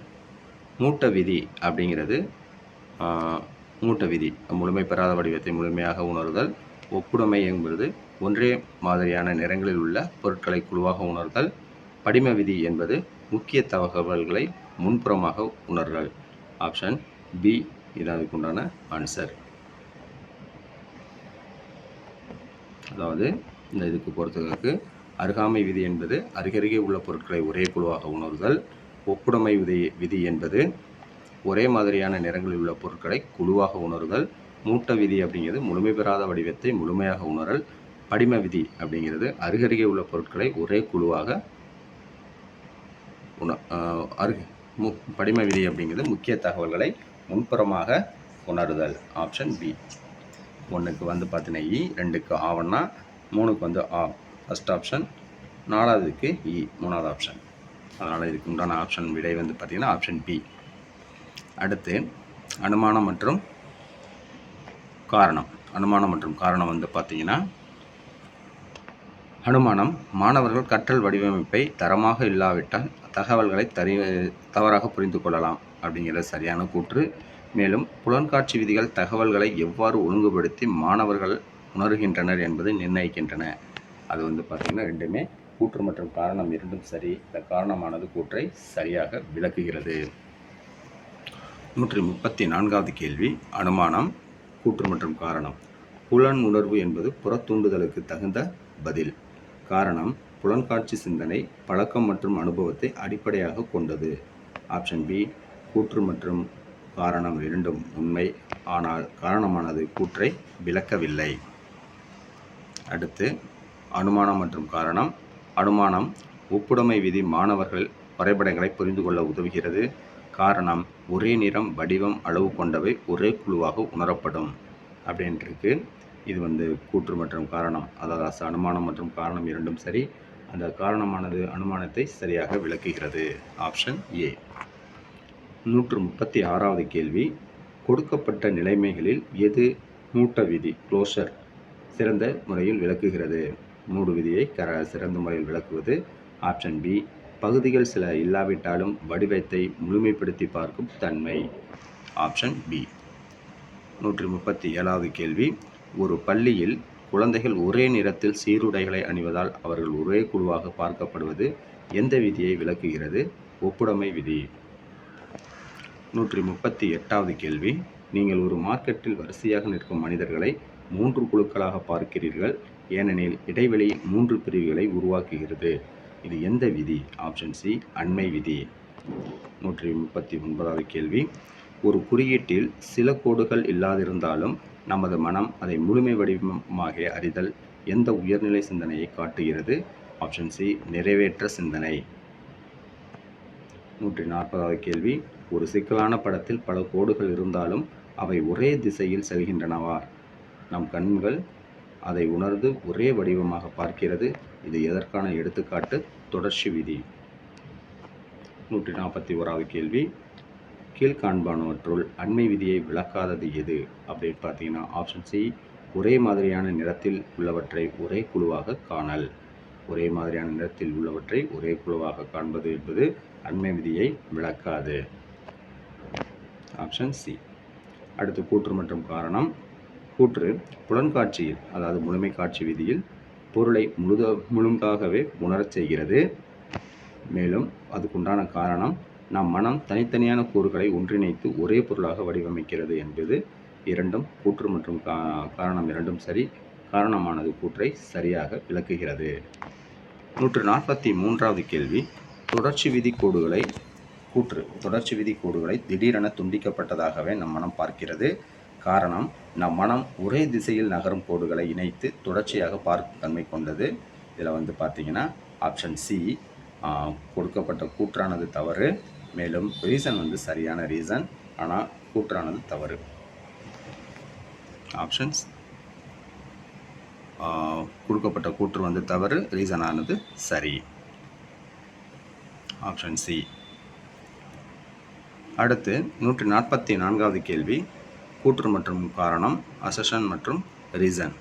மூட்ட விதி அப்படிங்கிறது மூட்ட விதி முழுமை பெறாத வடிவத்தை முழுமையாக உணர்தல். ஒப்புடைமை என்பது ஒன்றே மாதிரியான நிறங்களில் உள்ள பொருட்களை குழுவாக உணர்தல். படிம விதி என்பது முக்கிய தகவல்களை முன்புறமாக உணர்தல். ஆப்ஷன் பி இது அதுக்குண்டான ஆன்சர். அதாவது இந்த இதுக்கு பொறுத்தவரைக்கு அருகாமை விதி என்பது அருகருகே உள்ள பொருட்களை ஒரே குழுவாக உணர்தல். ஒப்புடைமை விதி என்பது ஒரே மாதிரியான நிறங்களில் உள்ள பொருட்களை குழுவாக உணர்தல். மூட்ட விதி அப்படிங்கிறது முழுமை பெறாத வடிவத்தை முழுமையாக உணரல். படிம விதி அப்படிங்கிறது அருகருகே உள்ள பொருட்களை ஒரே குழுவாக படிம விதி அப்படிங்கிறது முக்கிய தகவல்களை முன்புறமாக உணருதல். Option B. 1க்கு வந்து பார்த்தீங்கன்னா இ, 2க்கு ஆவன்னா, 3க்கு வந்து ஆ ஃபஸ்ட் ஆப்ஷன், 4வதுக்கு இ 3வது ஆப்ஷன். அதனால் இதுக்கு உண்டான ஆப்ஷன் விடை வந்து பார்த்திங்கன்னா ஆப்ஷன் பி. அடுத்து அனுமானம் மற்றும் காரணம். அனுமானம் மற்றும் காரணம் வந்து பார்த்திங்கன்னா, அனுமானம் மாணவர்கள் கற்றல் வடிவமைப்பை தரமாக இல்லாவிட்டால் தகவல்களை தவறாக புரிந்து கொள்ளலாம் அப்படிங்கிறது சரியான கூற்று. மேலும் புலன்காட்சி விதிகள் தகவல்களை எவ்வாறு ஒழுங்குபடுத்தி மாணவர்கள் உணர்கின்றனர் என்பதை நிர்ணயிக்கின்றன. அது வந்து பார்த்திங்கன்னா ரெண்டுமே கூற்று மற்றும் காரணம் இரண்டும் சரி. இந்த காரணமானது கூற்றை சரியாக விளக்குகிறது. 134வது கேள்வி. அனுமானம், கூற்று மற்றும் காரணம். புலன் உணர்வு என்பது புறத்தூண்டுதலுக்கு தகுந்த பதில். காரணம் புலன்காட்சி சிந்தனை, பழக்கம் மற்றும் அனுபவத்தை அடிப்படையாக கொண்டது. Option B. கூற்று மற்றும் காரணம் இரண்டும் உண்மை, ஆனால் காரணமானது கூற்றை விளக்கவில்லை. அடுத்து அனுமானம் மற்றும் காரணம். அனுமானம் ஒப்புடைமை விதி மாணவர்கள் வரைபடங்களை புரிந்து கொள்ள உதவுகிறது. காரணம் ஒரே நிறம், வடிவம், அளவு கொண்டவை ஒரே குழுவாக உணரப்படும் அப்படின்ட்டுருக்கு. இது வந்து கூற்று மற்றும் காரணம், அதாவது அனுமானம் மற்றும் காரணம் இரண்டும் சரி. அந்த காரணமானது அனுமானத்தை சரியாக விளக்குகிறது. Option A. 136வது கேள்வி. கொடுக்கப்பட்ட நிலைமைகளில் எது மூட்ட விதி க்ளோஷர் சிறந்த முறையில் விளக்குகிறது? மூடு விதியை சிறந்த முறையில் விளக்குவது. Option B. பகுதிகள் சில இல்லாவிட்டாலும் வடிவத்தை முழுமைப்படுத்தி பார்க்கும் தன்மை. Option B. 137வது கேள்வி. ஒரு பள்ளியில் குழந்தைகள் ஒரே நிறத்தில் சீருடைகளை அணிவதால் அவர்கள் ஒரே குழுவாக பார்க்கப்படுவது எந்த விதியை விளக்குகிறது? ஒப்புடைமை விதி. 138வது கேள்வி. நீங்கள் ஒரு மார்க்கெட்டில் வரிசையாக நிற்கும் மனிதர்களை 3 குழுக்களாக பார்க்கிறீர்கள், ஏனெனில் இடைவெளி 3 பிரிவுகளை உருவாக்குகிறது. இது எந்த விதி? Option C. அண்மை விதி. 139வது கேள்வி. ஒரு குறியீட்டில் சில கோடுகள் இல்லாதிருந்தாலும் நமது மனம் அதை முழுமை வடிவமாக அறிதல் எந்த உயர்நிலை சிந்தனையை காட்டுகிறது? Option C. நிறைவேற்ற சிந்தனை. 140வது கேள்வி. ஒரு சிக்கலான படத்தில் பல கோடுகள் இருந்தாலும் அவை ஒரே திசையில் செல்கின்றனவா? நம் கண்கள் அதை உணர்ந்து ஒரே வடிவமாக பார்க்கிறது. இது எதற்கான எடுத்துக்காட்டு? தொடர்ச்சி விதி. 141வது கேள்வி. கீழ்காண்பானவற்றுள் அண்மை விதியை விளக்காதது எது அப்படின்னு பார்த்தீங்கன்னா ஆப்ஷன் சி. ஒரே மாதிரியான நிறத்தில் உள்ளவற்றை ஒரே குழுவாக காணல். ஒரே மாதிரியான நிறத்தில் உள்ளவற்றை ஒரே குழுவாக காண்பது என்பது அண்மை விதியை விளக்காது. Option C. அடுத்து கூற்று மற்றும் காரணம். கூற்று புலன்காட்சியில், அதாவது முழுமை காட்சி விதியில் பொருளை முழுமையாகவே உணரச் செய்கிறது. மேலும் அதுக்குண்டான காரணம் நம் மனம் தனித்தனியான கூறுகளை ஒன்றிணைத்து ஒரே பொருளாக வடிவமைக்கிறது என்பது இரண்டும் கூற்று மற்றும் காரணம் இரண்டும் சரி. காரணமானது கூற்றை சரியாக விளக்குகிறது. 143வது கேள்வி. தொடர்ச்சி விதி கோடுகளை கூற்று தொடர்ச்சி விதி கோடுகளை திடீரென துண்டிக்கப்பட்டதாகவே நம் மனம் பார்க்கிறது. காரணம் நம் மனம் ஒரே திசையில் நகரும் கோடுகளை இணைத்து தொடர்ச்சியாக பார்க்கும் தன்மை கொண்டது. இதில் வந்து பார்த்தீங்கன்னா ஆப்ஷன் சி. கொடுக்கப்பட்ட கூற்றானது தவறு, மேலும் ரீசன் வந்து சரியான ரீசன், ஆனால் கூற்றானது தவறு. ஆப்ஷன்ஸ் கொடுக்கப்பட்ட கூற்று வந்து தவறு, ரீசனானது சரி. Option C. அடுத்து 144வது கேள்வி. கூற்று மற்றும் காரணம், அசர்ஷன் மற்றும் ரீசன்.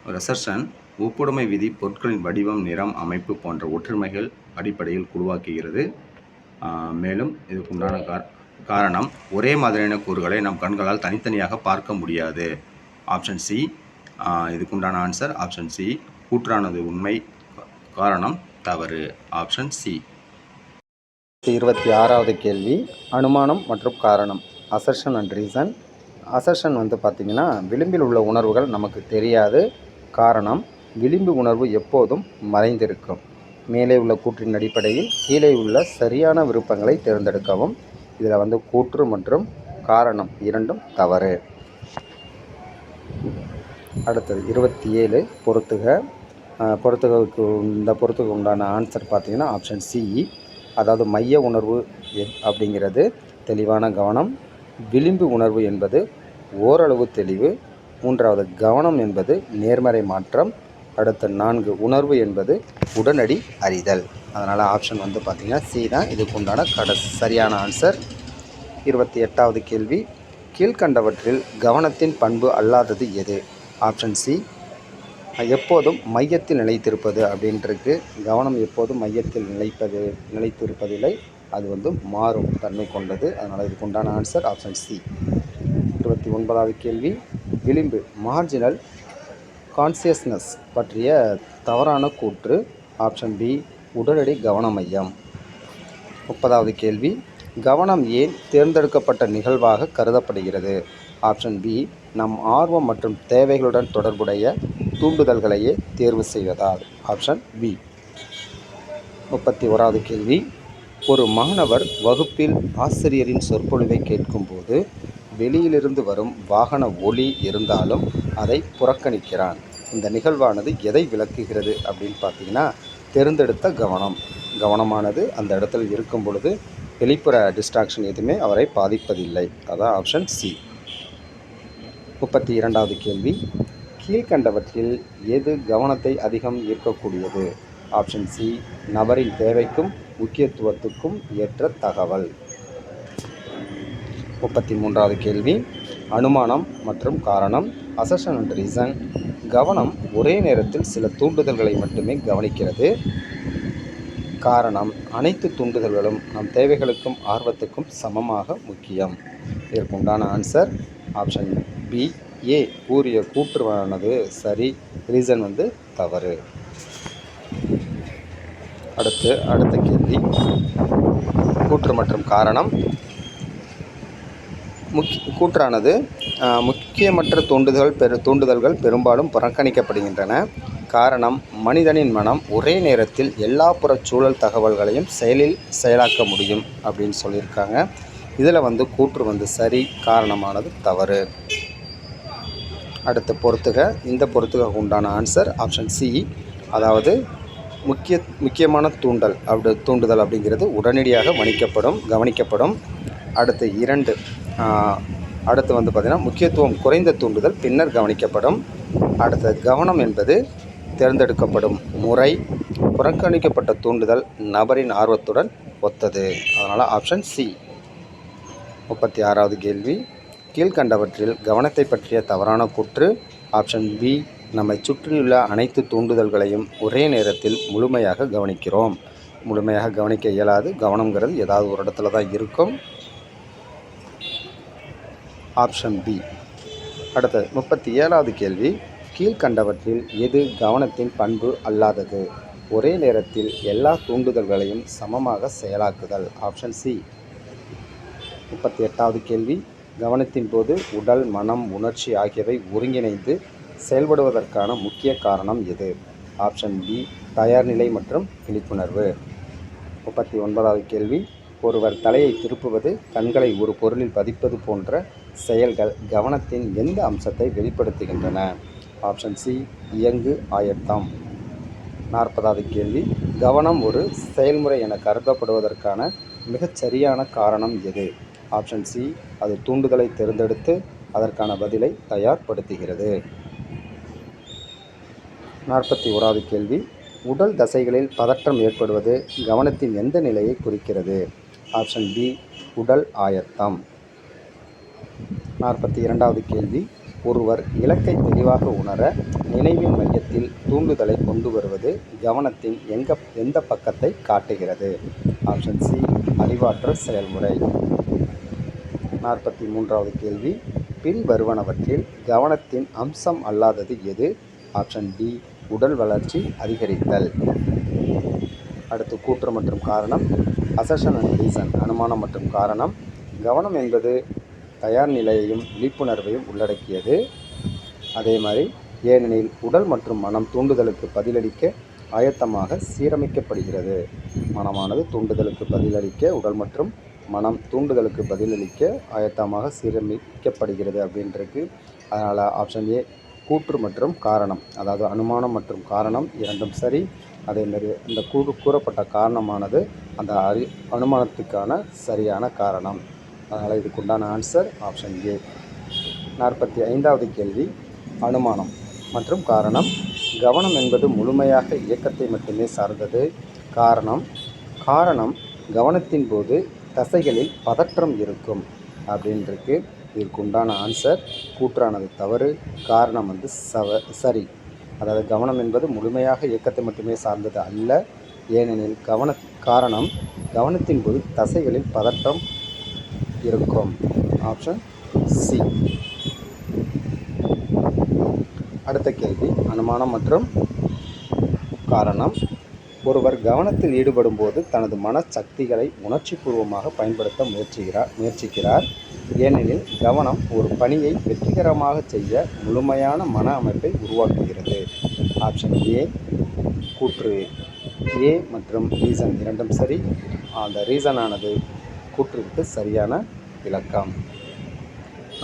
ஒரு அசர்ஷன் ஒப்புடைமை விதி பொருட்களின் வடிவம், நிறம், அமைப்பு போன்ற ஒற்றுமைகள் அடிப்படையில் உருவாக்குகிறது. மேலும் இதுக்குண்டான காரணம் ஒரே மாதிரியான கூறுகளை நம் கண்களால் தனித்தனியாக பார்க்க முடியாது. Option C. இதுக்குண்டான ஆன்சர் ஆப்ஷன் சி. கூற்றானது உண்மை, காரணம் தவறு. Option C. 26வது கேள்வி. அனுமானம் மற்றும் காரணம், அசர்ஷன் அண்ட் ரீசன். அசர்ஷன் வந்து பார்த்திங்கன்னா விளிம்பில் உள்ள உணர்வுகள் நமக்கு தெரியாது. காரணம் விளிம்பு உணர்வு எப்போதும் மறைந்திருக்கும். மேலே உள்ள கூற்றின் அடிப்படையில் கீழே உள்ள சரியான விருப்பங்களை தேர்ந்தெடுக்கவும். இதில் வந்து கூற்று மற்றும் காரணம் இரண்டும் தவறு. அடுத்தது 27 பொறுத்துக. பொறுத்துக்கு உண்டான ஆன்சர் பார்த்திங்கன்னா ஆப்ஷன் சி. அதாவது மைய உணர்வு அப்படிங்கிறது தெளிவான கவனம். விளிம்பு உணர்வு என்பது ஓரளவு தெளிவு. 3வது கவனம் என்பது நேர்மறை மாற்றம். அடுத்த 4 உணர்வு என்பது உடனடி அறிதல். அதனால் ஆப்ஷன் வந்து பார்த்திங்கன்னா சி தான் இதுக்கு உண்டான சரியான ஆன்சர். 28வது கேள்வி, கீழ்கண்டவற்றில் கவனத்தின் பண்பு அல்லாதது எது? ஆப்ஷன் சி, எப்போதும் மையத்தில் நிலைத்திருப்பது அப்படின்ட்டுருக்கு. கவனம் எப்போதும் மையத்தில் நிலைத்திருப்பதில்லை, அது வந்து மாறும் தன்மை கொண்டது. அதனால் இதுக்கு உண்டான ஆன்சர் ஆப்ஷன் சி. 29வது கேள்வி, விளிம்பு மார்ஜினல் கான்சியஸ்னஸ் பற்றிய தவறான கூற்று. ஆப்ஷன் பி, உடனடி கவன மையம். 30வது கேள்வி, கவனம் ஏன் தேர்ந்தெடுக்கப்பட்ட நிகழ்வாக கருதப்படுகிறது? ஆப்ஷன் பி, நம் ஆர்வம் மற்றும் தேவைகளுடன் தொடர்புடைய தூண்டுதல்களையே தேர்வு செய்வதால். Option B. 31வது கேள்வி, ஒரு மாணவர் வகுப்பில் ஆசிரியரின் சொற்பொழிவை கேட்கும்போது வெளியிலிருந்து வரும் வாகன ஒலி இருந்தாலும் அதை புறக்கணிக்கிறான். இந்த நிகழ்வானது எதை விளக்குகிறது அப்படின்னு பார்த்தீங்கன்னா, தேர்ந்தெடுத்த கவனமானது அந்த இடத்துல இருக்கும் பொழுது வெளிப்புற டிஸ்ட்ராக்ஷன் எதுவுமே அவரை பாதிப்பதில்லை. அதான் ஆப்ஷன் சி. 32வது கேள்வி, கீழ்கண்டவற்றில் எது கவனத்தை அதிகம் ஈர்க்கக்கூடியது? ஆப்ஷன் சி, நபரின் தேவைக்கும் முக்கியத்துவத்துக்கும் ஏற்ற தகவல். 33வது கேள்வி, அனுமானம் மற்றும் காரணம், அசர்ஷன் அண்ட் ரீசன். கவனம் ஒரே நேரத்தில் சில தூண்டுதல்களை மட்டுமே கவனிக்கிறது. காரணம், அனைத்து தூண்டுதல்களும் நம் தேவைகளுக்கும் ஆர்வத்துக்கும் சமமாக முக்கியம். இதற்குண்டான ஆன்சர் ஆப்ஷன் பி. ஏ கூறிய கூற்றுவானது சரி, ரீசன் வந்து தவறு. அடுத்த கேள்வி, கூற்று மற்றும் காரணம். கூற்றானது முக்கியமற்ற தூண்டுதல்கள் பெரும்பாலும் புறக்கணிக்கப்படுகின்றன. காரணம், மனிதனின் மனம் ஒரே நேரத்தில் எல்லா புறச்சூழல் தகவல்களையும் செயலாக்க முடியும் அப்படின்னு சொல்லியிருக்காங்க. இதில் வந்து கூற்று வந்து சரி, காரணமானது தவறு. அடுத்து பொறுத்துக. இந்த பொறுத்துக உண்டான ஆன்சர் ஆப்ஷன் சி. அதாவது முக்கியமான தூண்டுதல் அப்படிங்கிறது உடனடியாக கவனிக்கப்படும். அடுத்து 2, அடுத்து வந்து பார்த்திங்கன்னா முக்கியத்துவம் குறைந்த தூண்டுதல் பின்னர் கவனிக்கப்படும். அடுத்த கவனம் என்பது தேர்ந்தெடுக்கப்படும் முறை. புறக்கணிக்கப்பட்ட தூண்டுதல் நபரின் ஆர்வத்துடன் ஒத்தது. அதனால் ஆப்ஷன் சி. 36வது கேள்வி, கீழ்கண்டவற்றில் கவனத்தை பற்றிய தவறான கூற்று. ஆப்ஷன் பி, நம்மை சுற்றியுள்ள அனைத்து தூண்டுதல்களையும் ஒரே நேரத்தில் முழுமையாக கவனிக்கிறோம். முழுமையாக கவனிக்க இயலாது. கவனங்கிறது ஏதாவது ஒரு இடத்துல தான் இருக்கும். Option B. அடுத்தது 37வது கேள்வி, கீழ்கண்டவற்றில் எது கவனத்தின் பண்பு அல்லாதது? ஒரே நேரத்தில் எல்லா தூண்டுதல்களையும் சமமாக செயலாக்குதல். Option C. 38வது கேள்வி, கவனத்தின் போது உடல், மனம், உணர்ச்சி ஆகியவை ஒருங்கிணைந்து செயல்படுவதற்கான முக்கிய காரணம் எது? ஆப்ஷன் பி, தயார்நிலை மற்றும் விழிப்புணர்வு. 39வது கேள்வி, ஒருவர் தலையை திருப்புவது, கண்களை ஒரு பொருளில் பதிப்பது போன்ற செயல்கள் கவனத்தின் எந்த அம்சத்தை வெளிப்படுத்துகின்றன? ஆப்ஷன் சி, இயங்கு ஆயத்தம். 40வது கேள்வி, கவனம் ஒரு செயல்முறை என கருதப்படுவதற்கான மிகச்சரியான காரணம் எது? ஆப்ஷன் சி, அது தூண்டுதலை தேர்ந்தெடுத்து அதற்கான பதிலை தயார்படுத்துகிறது. 41வது கேள்வி, உடல் தசைகளில் பதற்றம் ஏற்படுவது கவனத்தின் எந்த நிலையை குறிக்கிறது? ஆப்ஷன் பி, உடல் ஆயத்தம். 42வது கேள்வி, ஒருவர் இலக்கை தெளிவாக உணர நினைவின் மையத்தில் தூண்டுதலை கொண்டு வருவது கவனத்தின் எந்த பக்கத்தை காட்டுகிறது? ஆப்ஷன் சி, அறிவாற்றல் செயல்முறை. 43வது கேள்வி, பின் வருவனவற்றில் கவனத்தின் அம்சம் அல்லாதது எது? ஆப்ஷன் டி, உடல் வளர்ச்சி அதிகரித்தல். அடுத்து கூற்று மற்றும் காரணம், அசர்ஷன் அண்ட் ரீசன், அனுமானம் மற்றும் காரணம். கவனம் என்பது தயார் நிலையையும் விழிப்புணர்வையும் உள்ளடக்கியது. அதே மாதிரி ஏனெனில் உடல் மற்றும் மனம் தூண்டுதலுக்கு பதிலளிக்க ஆயத்தமாக சீரமைக்கப்படுகிறது. மனமானது தூண்டுதலுக்கு பதிலளிக்க, உடல் மற்றும் மனம் தூண்டுதலுக்கு பதிலளிக்க ஆயத்தமாக சீரமைக்கப்படுகிறது அப்படின்றது. அதனால் ஆப்ஷன் ஏ கூற்று மற்றும் காரணம், அதாவது அனுமானம் மற்றும் காரணம் இரண்டும் சரி. அதேமாரி இந்த கூறப்பட்ட காரணமானது அந்த அனுமானத்துக்கான சரியான காரணம். அதனால் இதுக்குண்டான ஆன்சர் ஆப்ஷன் ஏ. 45வது கேள்வி, அனுமானம் மற்றும் காரணம். கவனம் என்பது முழுமையாக இயக்கத்தை மட்டுமே சார்ந்தது. காரணம் கவனத்தின் போது தசைகளில் பதற்றம் இருக்கும் அப்படின்றது. இதற்குண்டான ஆன்சர் கூற்றானது தவறு, காரணம் சரி. அதாவது கவனம் என்பது முழுமையாக இயக்கத்தை மட்டுமே சார்ந்தது அல்ல, ஏனெனில் காரணம் கவனத்தின் போது தசைகளில் பதற்றம் இருக்கும். Option C. அடுத்த கேள்வி, அனுமானம் மற்றும் காரணம். ஒருவர் கவனத்தில் ஈடுபடும் போது தனது மனசக்திகளை உணர்ச்சிபூர்வமாக பயன்படுத்த முயற்சிக்கிறார். ஏனெனில் கவனம் ஒரு பணியை வெற்றிகரமாக செய்ய முழுமையான மன அமைப்பை உருவாக்குகிறது. Option A. கூற்று ஏ மற்றும் ரீசன் இரண்டும் சரி. அந்த ரீசனானது கூற்றுக்கு சரியான விளக்கம்.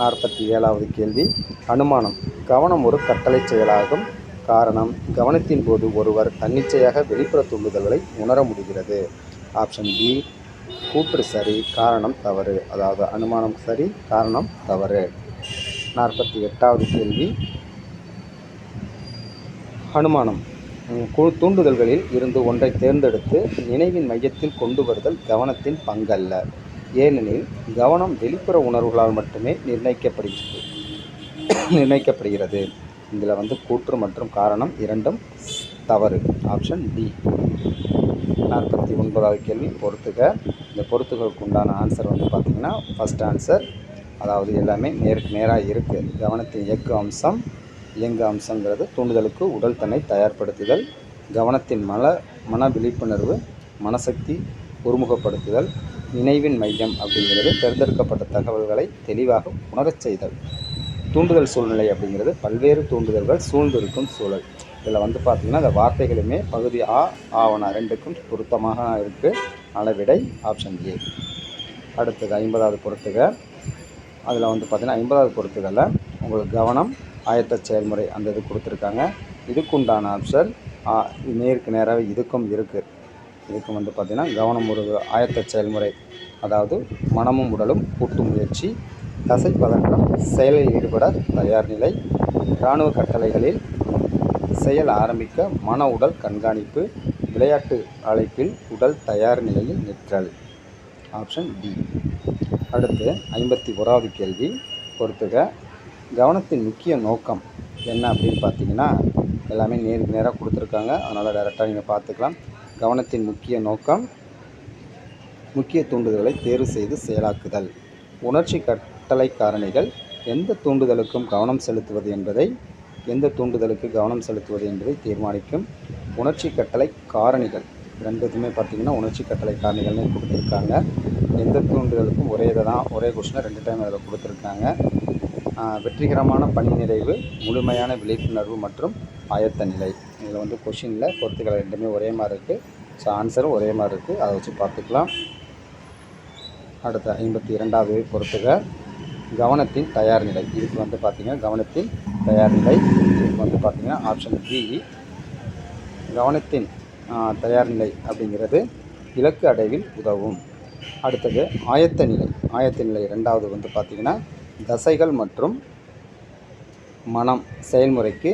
47வது கேள்வி, அனுமானம். கவனம் ஒரு கட்டளை செயலாகும். காரணம் கவனத்தின் போது ஒருவர் தன்னிச்சையாக வெளிப்புற தூண்டுதல்களை உணர முடிகிறது. Option B. கூற்று சரி, காரணம் தவறு. அதாவது அனுமானம் சரி, காரணம் தவறு. 48வது கேள்வி, அனுமானம். தூண்டுதல்களில் இருந்து ஒன்றை தேர்ந்தெடுத்து நினைவின் மையத்தில் கொண்டு வருதல் கவனத்தின் பங்கல்ல, ஏனெனில் கவனம் வெளிப்புற உணர்வுகளால் மட்டுமே நிர்ணயிக்கப்படுகிறது. இதில் கூற்று மற்றும் காரணம் இரண்டும் தவறு. Option D. 49வது கேள்வி, பொறுத்துக. இந்த பொறுத்துகளுக்கு உண்டான ஆன்சர் பார்த்திங்கன்னா ஃபஸ்ட் ஆன்சர், அதாவது எல்லாமே நேராக இருக்குது. கவனத்தின் இயங்கு அம்சங்கிறது தூண்டுதலுக்கு உடல் தன்னை தயார்படுத்துதல், கவனத்தின் மன விழிப்புணர்வு, மனசக்தி ஒருமுகப்படுத்துதல், நினைவின் மையம் அப்படிங்கிறது தேர்ந்தெடுக்கப்பட்ட தகவல்களை தெளிவாக உணரச் செய்தல், தூண்டுதல் சூழ்நிலை அப்படிங்கிறது பல்வேறு தூண்டுதல்கள் சூழ்ந்திருக்கும் சூழல். இதில் பார்த்திங்கன்னா இந்த வார்த்தைகளுமே பகுதி ஆவண ரெண்டுக்கும் பொருத்தமாக இருக்குது. அளவிடை ஆப்ஷன் ஏ. அடுத்தது 50வது பொறுத்துக. அதில் பார்த்திங்கன்னா 50வது பொறுத்துகளில் உங்களுக்கு கவனம், ஆயத்த செயல்முறை அந்த இது கொடுத்துருக்காங்க. இதுக்குண்டான ஆப்ஷன் நேருக்கு நேராக இதுக்கும் இருக்குது. இதுக்கும் பார்த்திங்கன்னா கவனம் ஒரு ஆயத்த செயல்முறை, அதாவது மனமும் உடலும் கூட்டு முயற்சி, தசை பதற்றம், செயலில் ஈடுபட தயார் நிலை, இராணுவ கட்டளைகளில் செயல் ஆரம்பிக்க மன உடல் கண்காணிப்பு, விளையாட்டு அழைப்பில் உடல் தயார் நிலையில் நிற்றல். Option D. அடுத்து 51வது கேள்வி, பொறுத்துக. கவனத்தின் முக்கிய நோக்கம் என்ன அப்படின்னு பார்த்தீங்கன்னா எல்லாமே நேராக கொடுத்துருக்காங்க. அதனால் டைரெக்டாக நீங்கள் பார்த்துக்கலாம். கவனத்தின் முக்கிய நோக்கம் முக்கிய தூண்டுதல்களை தேர்வு செய்து செயலாக்குதல், உணர்ச்சி கட்டளை காரணிகள், எந்த தூண்டுதலுக்கு கவனம் செலுத்துவது என்பதை தீர்மானிக்கும், உணர்ச்சி கட்டளை காரணிகள் ரெண்டுத்துமே பார்த்திங்கன்னா உணர்ச்சி கட்டளை காரணிகள்னு கொடுத்துருக்காங்க. எந்த தூண்டுதலுக்கும் ஒரே கொஸ்டினை 2 டைம் அதில் கொடுத்துருக்காங்க. வெற்றிகரமான பணி நிறைவு, முழுமையான விழிப்புணர்வு மற்றும் ஆயத்த நிலை. இதில் கொஷினில் பொறுத்துக்களை ரெண்டுமே ஒரே மாதிரி இருக்குது. ஸோ ஆன்சரும் ஒரே மாதிரி இருக்குது, அதை வச்சு பார்த்துக்கலாம். அடுத்த 52வது பொறுத்துக. கவனத்தின் தயார் நிலை. இதுக்கு பார்த்திங்கன்னா கவனத்தின் தயார் நிலை இதுக்கு பார்த்திங்கன்னா ஆப்ஷன் பி. கவனத்தின் தயார் நிலை அப்படிங்கிறது இலக்கு அடைவில் உதவும். அடுத்தது ஆயத்த நிலை 2வது பார்த்திங்கன்னா தசைகள் மற்றும் மனம் செயல்முறைக்கு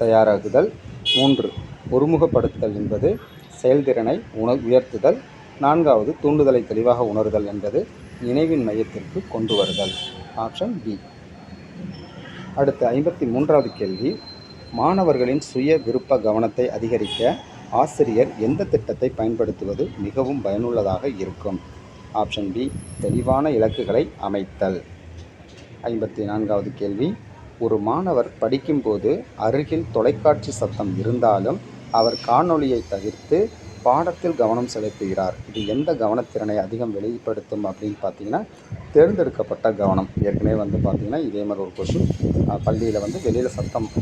தயாராகுதல். 3 ஒருமுகப்படுத்துதல் என்பது செயல்திறனை உயர்த்துதல். 4வது தூண்டுதலை தெளிவாக உணர்தல் என்பது நினைவின் மையத்திற்கு கொண்டு வருதல். Option B. அடுத்து 53வது கேள்வி, மாணவர்களின் சுய விருப்ப கவனத்தை அதிகரிக்க ஆசிரியர் எந்த திட்டத்தை பயன்படுத்துவது மிகவும் பயனுள்ளதாக இருக்கும்? Option B. தெளிவான இலக்குகளை அமைத்தல். 54வது கேள்வி, ஒரு மாணவர் படிக்கும்போது அருகில் தொலைக்காட்சி சத்தம் இருந்தாலும் அவர் காணொளியை தவிர்த்து பாடத்தில் கவனம் செலுத்துகிறார். இது எந்த கவனத்திறனை அதிகம் வெளிப்படுத்தும் அப்படின்னு பார்த்தீங்கன்னா தேர்ந்தெடுக்கப்பட்ட கவனம். ஏற்கனவே பார்த்திங்கன்னா இதே மாதிரி ஒரு கொஷின் பள்ளியில் வெளியில்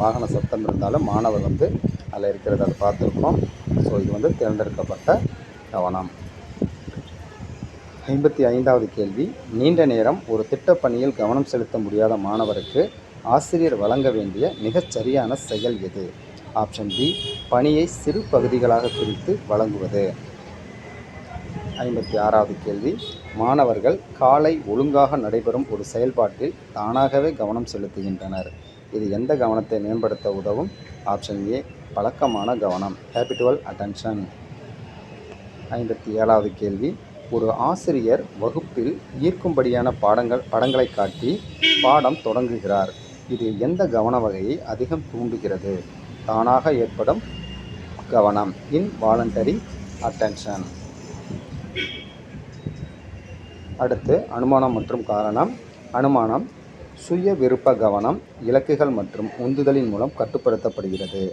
வாகன சத்தம் இருந்தாலும் மாணவர் அதில் இருக்கிறத அதை பார்த்துருக்கோம். ஸோ இது தேர்ந்தெடுக்கப்பட்ட கவனம். 55வது கேள்வி, நீண்ட நேரம் ஒரு திட்டப்பணியில் கவனம் செலுத்த முடியாத மாணவருக்கு ஆசிரியர் வழங்க வேண்டிய மிகச் சரியான செயல் எது? ஆப்ஷன் பி, பணியை சிறு பகுதிகளாக பிரித்து வழங்குவது. 56வது கேள்வி, மாணவர்கள் காலை ஒழுங்காக நடைபெறும் ஒரு செயல்பாட்டில் தானாகவே கவனம் செலுத்துகின்றனர். இது எந்த கவனத்தை மேம்படுத்த உதவும்? ஆப்ஷன் ஏ, பழக்கமான கவனம், ஹேபிட்டுவல் அட்டென்ஷன். 57வது கேள்வி, ஒரு ஆசிரியர் வகுப்பில் ஈர்க்கும்படியான படங்களை காட்டி பாடம் தொடங்குகிறார். இது எந்த கவன வகையை அதிகம் தூண்டுகிறது? தானாக ஏற்படும் கவனம், இன்வாலண்டரி அட்டென்ஷன். அடுத்து அனுமானம் மற்றும் காரணம். அனுமானம் சுய விருப்ப கவனம் இலக்குகள் மற்றும் உந்துதலின் மூலம் கட்டுப்படுத்தப்படுகிறது.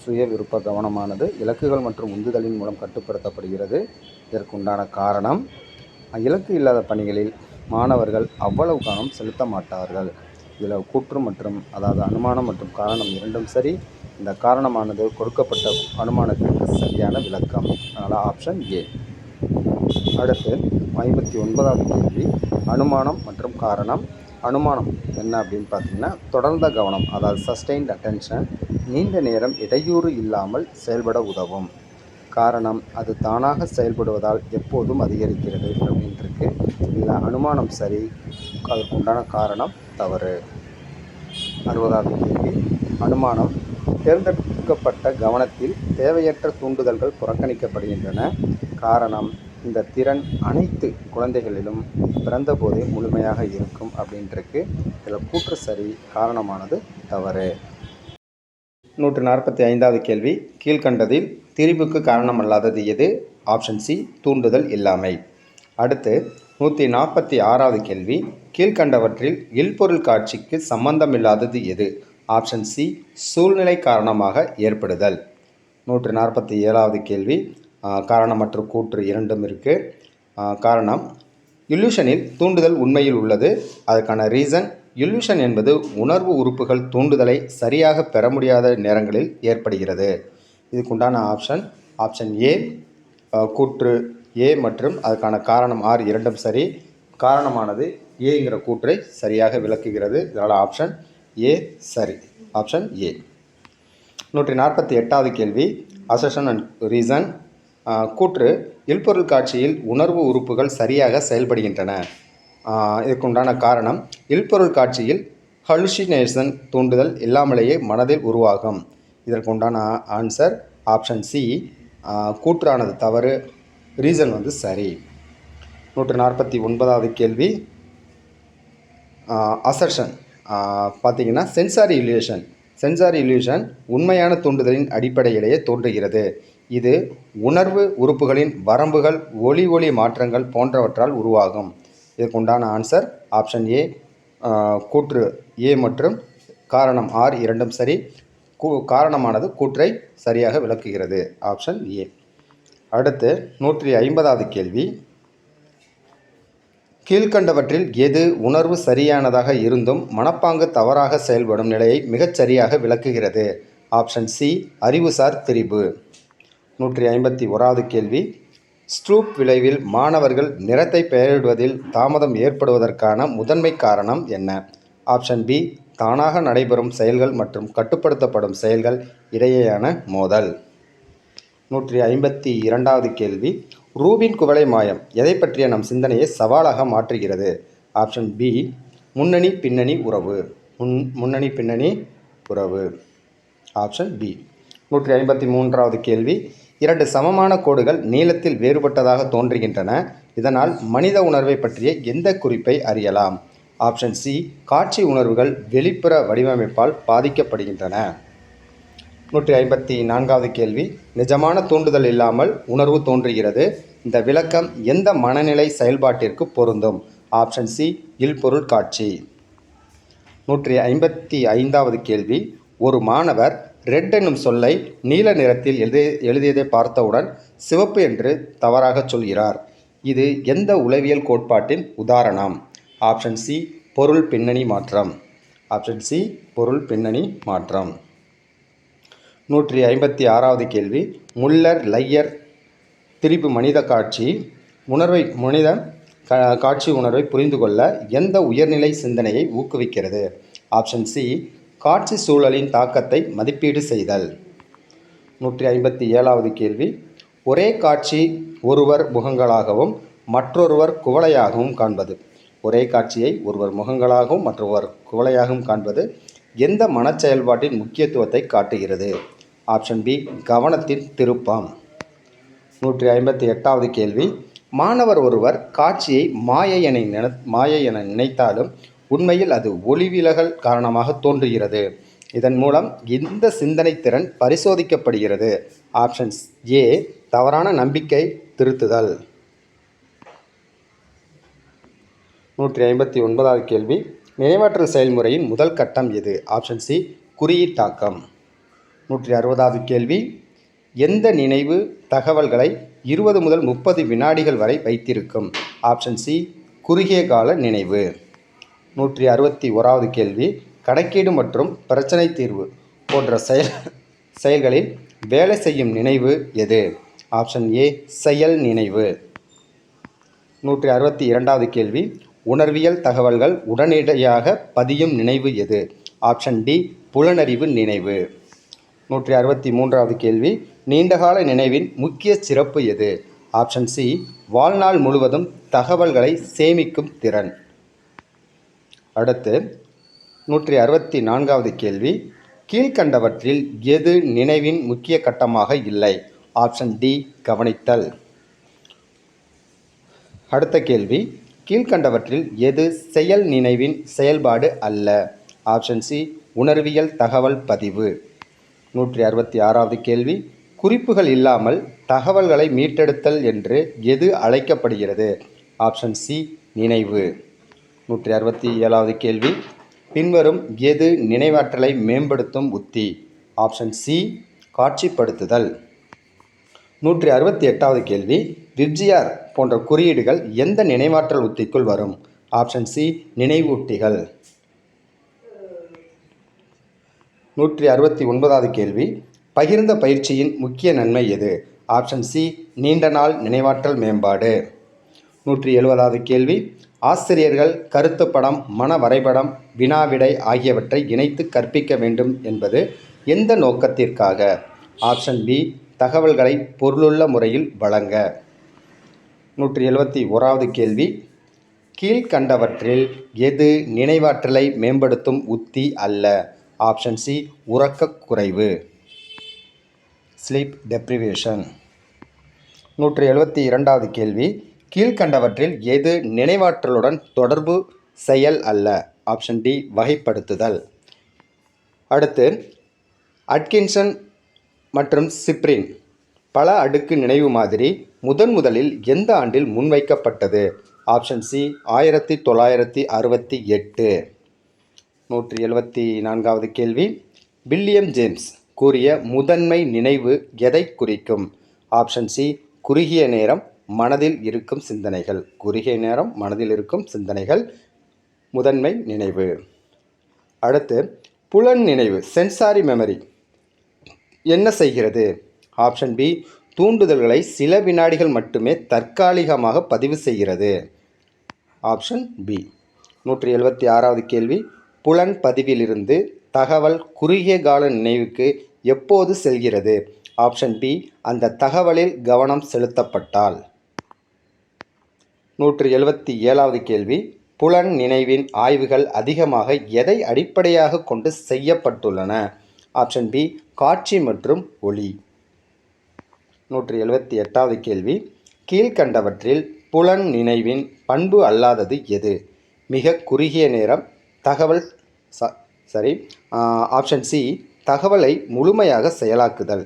சுய விருப்ப கவனமானது இலக்குகள் மற்றும் உந்துதலின் மூலம் கட்டுப்படுத்தப்படுகிறது. இதற்குண்டான காரணம், இலக்கு இல்லாத பணிகளில் மாணவர்கள் அவ்வளவு கவனம் செலுத்த மாட்டார்கள். இதில் கூற்று மற்றும் அனுமானம் மற்றும் காரணம் இரண்டும் சரி. இந்த காரணமானது கொடுக்கப்பட்ட அனுமானத்திற்கு சரியான விளக்கம். அதனால் ஆப்ஷன் ஏ. அடுத்து 59வது கேள்வி, அனுமானம் மற்றும் காரணம். அனுமானம் என்ன அப்படின்னு பார்த்தீங்கன்னா, தொடர்ந்த கவனம், சஸ்டெயின்ட் அட்டென்ஷன் நீண்ட நேரம் இடையூறு இல்லாமல் செயல்பட உதவும். காரணம், அது தானாக செயல்படுவதால் எப்போதும் அதிகரிக்கிறது அப்படின்ட்டுருக்கு. இதில் அனுமானம் சரி, அதற்குண்டான காரணம் தவறு. 60வது கேள்வி, அனுமானம் தேர்ந்தெடுக்கப்பட்ட கவனத்தில் தேவையற்ற தூண்டுதல்கள் புறக்கணிக்கப்படுகின்றன. காரணம், இந்த திறன் அனைத்து குழந்தைகளிலும் பிறந்தபோதே முழுமையாக இருக்கும் அப்படின்ட்டுருக்கு. இதில் கூற்று சரி, காரணமானது தவறு. 145வது கேள்வி, கீழ்கண்டதில் திரிபுக்கு காரணமல்லாதது எது? ஆப்ஷன் சி, தூண்டுதல் இல்லாமை. அடுத்து 146வது கேள்வி, கீழ்கண்டவற்றில் இல்பொருள் காட்சிக்கு சம்பந்தமில்லாதது எது? ஆப்ஷன் சி, சூழ்நிலை காரணமாக ஏற்படுதல். 147வது கேள்வி, காரணமற்ற கூற்று இரண்டும் இருக்குது. காரணம், இல்யூஷனில் தூண்டுதல் உண்மையில் உள்ளது. அதுக்கான ரீசன், இல்யூஷன் என்பது உணர்வு உறுப்புகள் தூண்டுதலை சரியாக பெற முடியாத நேரங்களில் ஏற்படுகிறது. இதுக்குண்டான ஆப்ஷன் ஏ, கூற்று ஏ மற்றும் அதுக்கான காரணம் ஆர் இரண்டும் சரி. காரணமானது ஏங்கிற கூற்றை சரியாக விளக்குகிறது. இதனால் ஆப்ஷன் ஏ சரி, ஆப்ஷன் ஏ. 148வது கேள்வி, அசர்ஷன் அண்ட் ரீசன். கூற்று, இல்பொருள் காட்சியில் உணர்வு உறுப்புகள் சரியாக செயல்படுகின்றன. இதற்குண்டான காரணம், இல்பொருள் காட்சியில் ஹலுசினேஷன் தூண்டுதல் இல்லாமலேயே மனதில் உருவாகும். இதற்குண்டான ஆன்சர் ஆப்ஷன் சி, கூற்றானது தவறு, ரீசன் சரி. 149வது கேள்வி, அசர்ஷன் பார்த்திங்கன்னா சென்சாரி இல்யூஷன் உண்மையான தூண்டுதலின் அடிப்படையிலேயே தோன்றுகிறது. இது உணர்வு உறுப்புகளின் வரம்புகள், ஒளி மாற்றங்கள் போன்றவற்றால் உருவாகும். இதுக்குண்டான ஆன்சர் ஆப்ஷன் ஏ, கூற்று ஏ மற்றும் காரணம் ஆர் இரண்டும் சரி. காரணமானது கூற்றை சரியாக விளக்குகிறது. Option A. அடுத்து 150வது கேள்வி, கீழ்கண்டவற்றில் எது உணர்வு சரியானதாக இருந்தும் மனப்பாங்கு தவறாக செயல்படும் நிலையை மிகச்சரியாக விளக்குகிறது? ஆப்ஷன் சி, அறிவுசார் திரிபு. 151வது கேள்வி, ஸ்ட்ரூப் விளைவில் மாணவர்கள் நிறத்தை பெயரிடுவதில் தாமதம் ஏற்படுவதற்கான முதன்மை காரணம் என்ன? ஆப்ஷன் பி, தானாக நடைபெறும் செயல்கள் மற்றும் கட்டுப்படுத்தப்படும் செயல்கள் இடையேயான மோதல். 152வது கேள்வி, ரூபின் குவளை மாயம் எதை பற்றிய நம் சிந்தனையை சவாலாக மாற்றுகிறது? ஆப்ஷன் பி, முன்னணி பின்னணி உறவு. Option B. 153வது கேள்வி, இரண்டு சமமான கோடுகள் நீளத்தில் வேறுபட்டதாக தோன்றுகின்றன. இதனால் மனித உணர்வை பற்றிய எந்த குறிப்பை அறியலாம்? ஆப்ஷன் சி, காட்சி உணர்வுகள் வெளிப்புற வடிவமைப்பால் பாதிக்கப்படுகின்றன. 154வது கேள்வி, நிஜமான தூண்டுதல் இல்லாமல் உணர்வு தோன்றுகிறது. இந்த விளக்கம் எந்த மனநிலை செயல்பாட்டிற்கு பொருந்தும்? ஆப்ஷன் சி, இல்பொருள் காட்சி. 155வது கேள்வி, ஒரு மாணவர் ரெட் என்னும் சொல்லை நீல நிறத்தில் எழுதியதை பார்த்தவுடன் சிவப்பு என்று தவறாக சொல்கிறார். இது எந்த உளவியல் கோட்பாட்டின் உதாரணம்? ஆப்ஷன் சி, பொருள் பின்னணி மாற்றம். ஆப்ஷன் சி, பொருள் பின்னணி மாற்றம். 156வது கேள்வி, முல்லர் லையர் திரிபு மனித காட்சி உணர்வை புரிந்து கொள்ள எந்த உயர்நிலை சிந்தனையை ஊக்குவிக்கிறது? ஆப்ஷன் சி காட்சி சூழலின் தாக்கத்தை மதிப்பீடு செய்தல். 157வது கேள்வி, ஒரே காட்சி ஒருவர் முகங்களாகவும் மற்றொருவர் குவளையாகவும் காண்பது. ஒரே காட்சியை ஒருவர் முகங்களாகவும் மற்றொருவர் குவளையாகவும் காண்பது எந்த மனச்செயல்பாட்டின் முக்கியத்துவத்தை காட்டுகிறது? ஆப்ஷன் பி கவனத்தின் திருப்பம். 158வது கேள்வி, மாணவர் ஒருவர் காட்சியை மாயை என நினைத்தாலும் உண்மையில் அது ஒளிவிலகல் காரணமாக தோன்றுகிறது. இதன் மூலம் இந்த சிந்தனை திறன் பரிசோதிக்கப்படுகிறது. ஆப்ஷன்ஸ் ஏ தவறான நம்பிக்கை திருத்துதல். 159வது கேள்வி, நினைவாற்றல் செயல்முறையின் முதல் கட்டம் எது? Option C குறியீட்டாக்கம். 160வது கேள்வி, எந்த நினைவு தகவல்களை 20 முதல் 30 வினாடிகள் வரை வைத்திருக்கும்? ஆப்ஷன் சி குறுகிய கால நினைவு. 161வது கேள்வி, கணக்கீடு மற்றும் பிரச்சனை தீர்வு போன்ற செயல்களில் வேலை செய்யும் நினைவு எது? ஆப்ஷன் ஏ செயல் நினைவு. 162வது கேள்வி, உணர்வியல் தகவல்கள் உடனடியாக பதியும் நினைவு எது? ஆப்ஷன் டி புலனறிவு நினைவு. 163வது கேள்வி, நீண்டகால நினைவின் முக்கிய சிறப்பு எது? ஆப்ஷன் சி வாழ்நாள் முழுவதும் தகவல்களை சேமிக்கும் திறன். அடுத்து 164வது கேள்வி, கீழ்கண்டவற்றில் எது நினைவின் முக்கிய கட்டமாக இல்லை? ஆப்ஷன் டி கவனித்தல். அடுத்த கேள்வி, கீழ்கண்டவற்றில் எது செயல் நினைவின் செயல்பாடு அல்ல? ஆப்ஷன் சி உணர்வியல் தகவல் பதிவு. 166வது கேள்வி, குறிப்புகள் இல்லாமல் தகவல்களை மீட்டெடுத்தல் என்று எது அழைக்கப்படுகிறது? ஆப்ஷன் சி நினைவு. 167வது கேள்வி, பின்வரும் எது நினைவாற்றலை மேம்படுத்தும் உத்தி? Option C காட்சிப்படுத்துதல். 168வது கேள்வி, விப்ஜிஆர் போன்ற குறியீடுகள் எந்த நினைவாற்றல் உத்திக்குள் வரும்? Option C நினைவூட்டிகள். 169வது கேள்வி, பகிர்ந்த பயிற்சியின் முக்கிய நன்மை எது? ஆப்ஷன் சி நீண்ட நாள் நினைவாற்றல் மேம்பாடு. 170வது கேள்வி, ஆசிரியர்கள் கருத்துப்படம், மன வரைபடம், வினாவிடை ஆகியவற்றை இணைத்து கற்பிக்க வேண்டும் என்பது எந்த நோக்கத்திற்காக? ஆப்ஷன் பி தகவல்களை பொருளுள்ள முறையில் வழங்க. 171வது கேள்வி, கீழ்கண்டவற்றில் எது நினைவாற்றலை மேம்படுத்தும் உத்தி அல்ல? ஆப்ஷன் சி உறக்கக் குறைவு, ஸ்லீப் டெப்ரிவேஷன். 172வது கேள்வி, கீழ்கண்டவற்றில் எது நினைவாற்றலுடன் தொடர்பு செயல் அல்ல? ஆப்ஷன் டி வகைப்படுத்துதல். அடுத்து அட்கின்சன் மற்றும் சிப்ரின் பல அடுக்கு நினைவு மாதிரி முதலில் எந்த ஆண்டில் முன்வைக்கப்பட்டது? Option C 1968. 174வது கேள்வி, வில்லியம் ஜேம்ஸ் கூறிய முதன்மை நினைவு எதை குறிக்கும்? ஆப்ஷன் சி குறுகிய நேரம் மனதில் இருக்கும் சிந்தனைகள். குறுகிய நேரம் மனதில் இருக்கும் சிந்தனைகள் முதன்மை நினைவு. அடுத்து புலன் நினைவு சென்சாரி மெமரி என்ன செய்கிறது? ஆப்ஷன் பி தூண்டுதல்களை சில வினாடிகள் மட்டுமே தற்காலிகமாக பதிவு செய்கிறது. Option B. 176வது கேள்வி, புலன் பதிவிலிருந்து தகவல் குறுகிய கால நினைவுக்கு எப்போது செல்கிறது? ஆப்ஷன் பி அந்த தகவலில் கவனம் செலுத்தப்பட்டால். 177வது கேள்வி, புலன் நினைவின் ஆய்வுகள் அதிகமாக எதை அடிப்படையாக கொண்டு செய்யப்பட்டுள்ளன? ஆப்ஷன் பி காட்சி மற்றும் ஒளி. 178வது கேள்வி, கீழ்கண்டவற்றில் புலன் நினைவின் பண்பு அல்லாதது எது? மிக குறுகிய நேரம் தகவல் ஆப்ஷன் சி தகவலை முழுமையாக செயலாக்குதல்.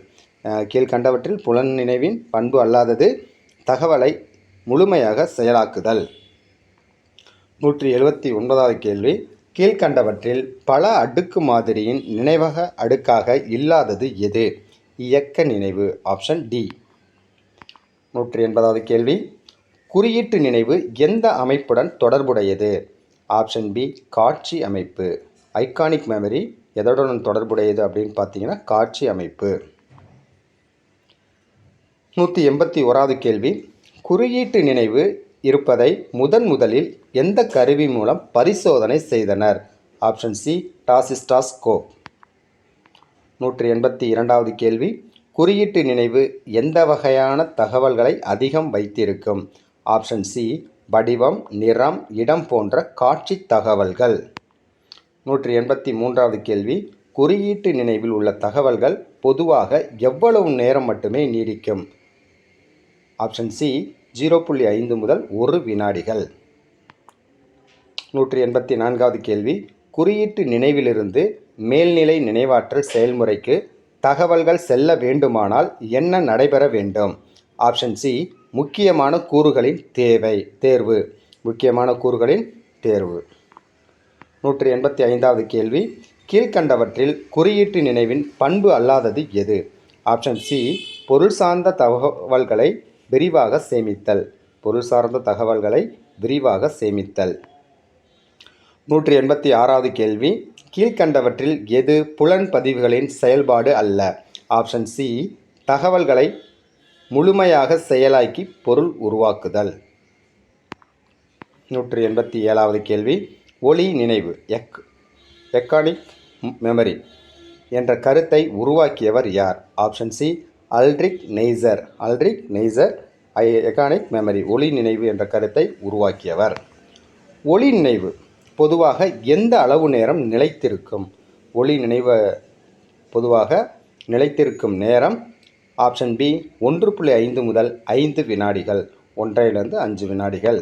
கீழ்கண்டவற்றில் புலன் நினைவின் பண்பு அல்லாதது தகவலை முழுமையாக செயலாக்குதல். 179வது கேள்வி, கீழ்கண்டவற்றில் பல அடுக்கு மாதிரியின் நினைவக அடுக்காக இல்லாதது எது? இயக்க நினைவு. Option D. 180வது கேள்வி, குறியீட்டு நினைவு எந்த அமைப்புடன் தொடர்புடையது? ஆப்ஷன் பி காட்சி அமைப்பு. ஐகானிக் மெமரி எதனுடன் தொடர்புடையது அப்படின்னு பார்த்தீங்கன்னா காட்சி அமைப்பு. 181வது கேள்வி, குறியீட்டு நினைவு இருப்பதை முதலில் எந்த கருவி மூலம் பரிசோதனை செய்தனர்? Option C டாசிஸ்டாஸ்கோப். 182வது கேள்வி, குறியீட்டு நினைவு எந்த வகையான தகவல்களை அதிகம் வைத்திருக்கும்? ஆப்ஷன் சி வடிவம், நிறம், இடம் போன்ற காட்சி தகவல்கள். 183வது கேள்வி, குறியீட்டு நினைவில் உள்ள தகவல்கள் பொதுவாக எவ்வளவு நேரம் மட்டுமே நீடிக்கும்? ஆப்ஷன் சி 0.5 முதல் 1 வினாடிகள். 184வது கேள்வி, குறியீட்டு நினைவிலிருந்து மேல்நிலை நினைவாற்றல் செயல்முறைக்கு தகவல்கள் செல்ல வேண்டுமானால் என்ன நடைபெற வேண்டும்? ஆப்ஷன் சி முக்கியமான கூறுகளின் தேர்வு. முக்கியமான கூறுகளின் தேர்வு. 185வது கேள்வி, கீழ்கண்டவற்றில் குறியீட்டு நினைவின் பண்பு அல்லாதது எது? ஆப்ஷன் சி பொருள் சார்ந்த தகவல்களை விரிவாக சேமித்தல். பொருள் சார்ந்த தகவல்களை விரிவாக சேமித்தல். 186வது கேள்வி, கீழ்கண்டவற்றில் எது புலன் பதிவுகளின் செயல்பாடு அல்ல? ஆப்ஷன் சி தகவல்களை முழுமையாக செயலாக்கி பொருள் உருவாக்குதல். 187வது கேள்வி, ஒளி நினைவு எக்கானிக் மெமரி என்ற கருத்தை உருவாக்கியவர் யார்? Option C Ulric Neisser. எக்கானிக் மெமரி ஒளி நினைவு என்ற கருத்தை உருவாக்கியவர். ஒளி நினைவு பொதுவாக எந்த அளவு நேரம் நிலைத்திருக்கும்? ஒளி நினைவு பொதுவாக நிலைத்திருக்கும் நேரம் ஆப்ஷன் பி 1.5 முதல் 5 வினாடிகள். 1லிருந்து 5 வினாடிகள்.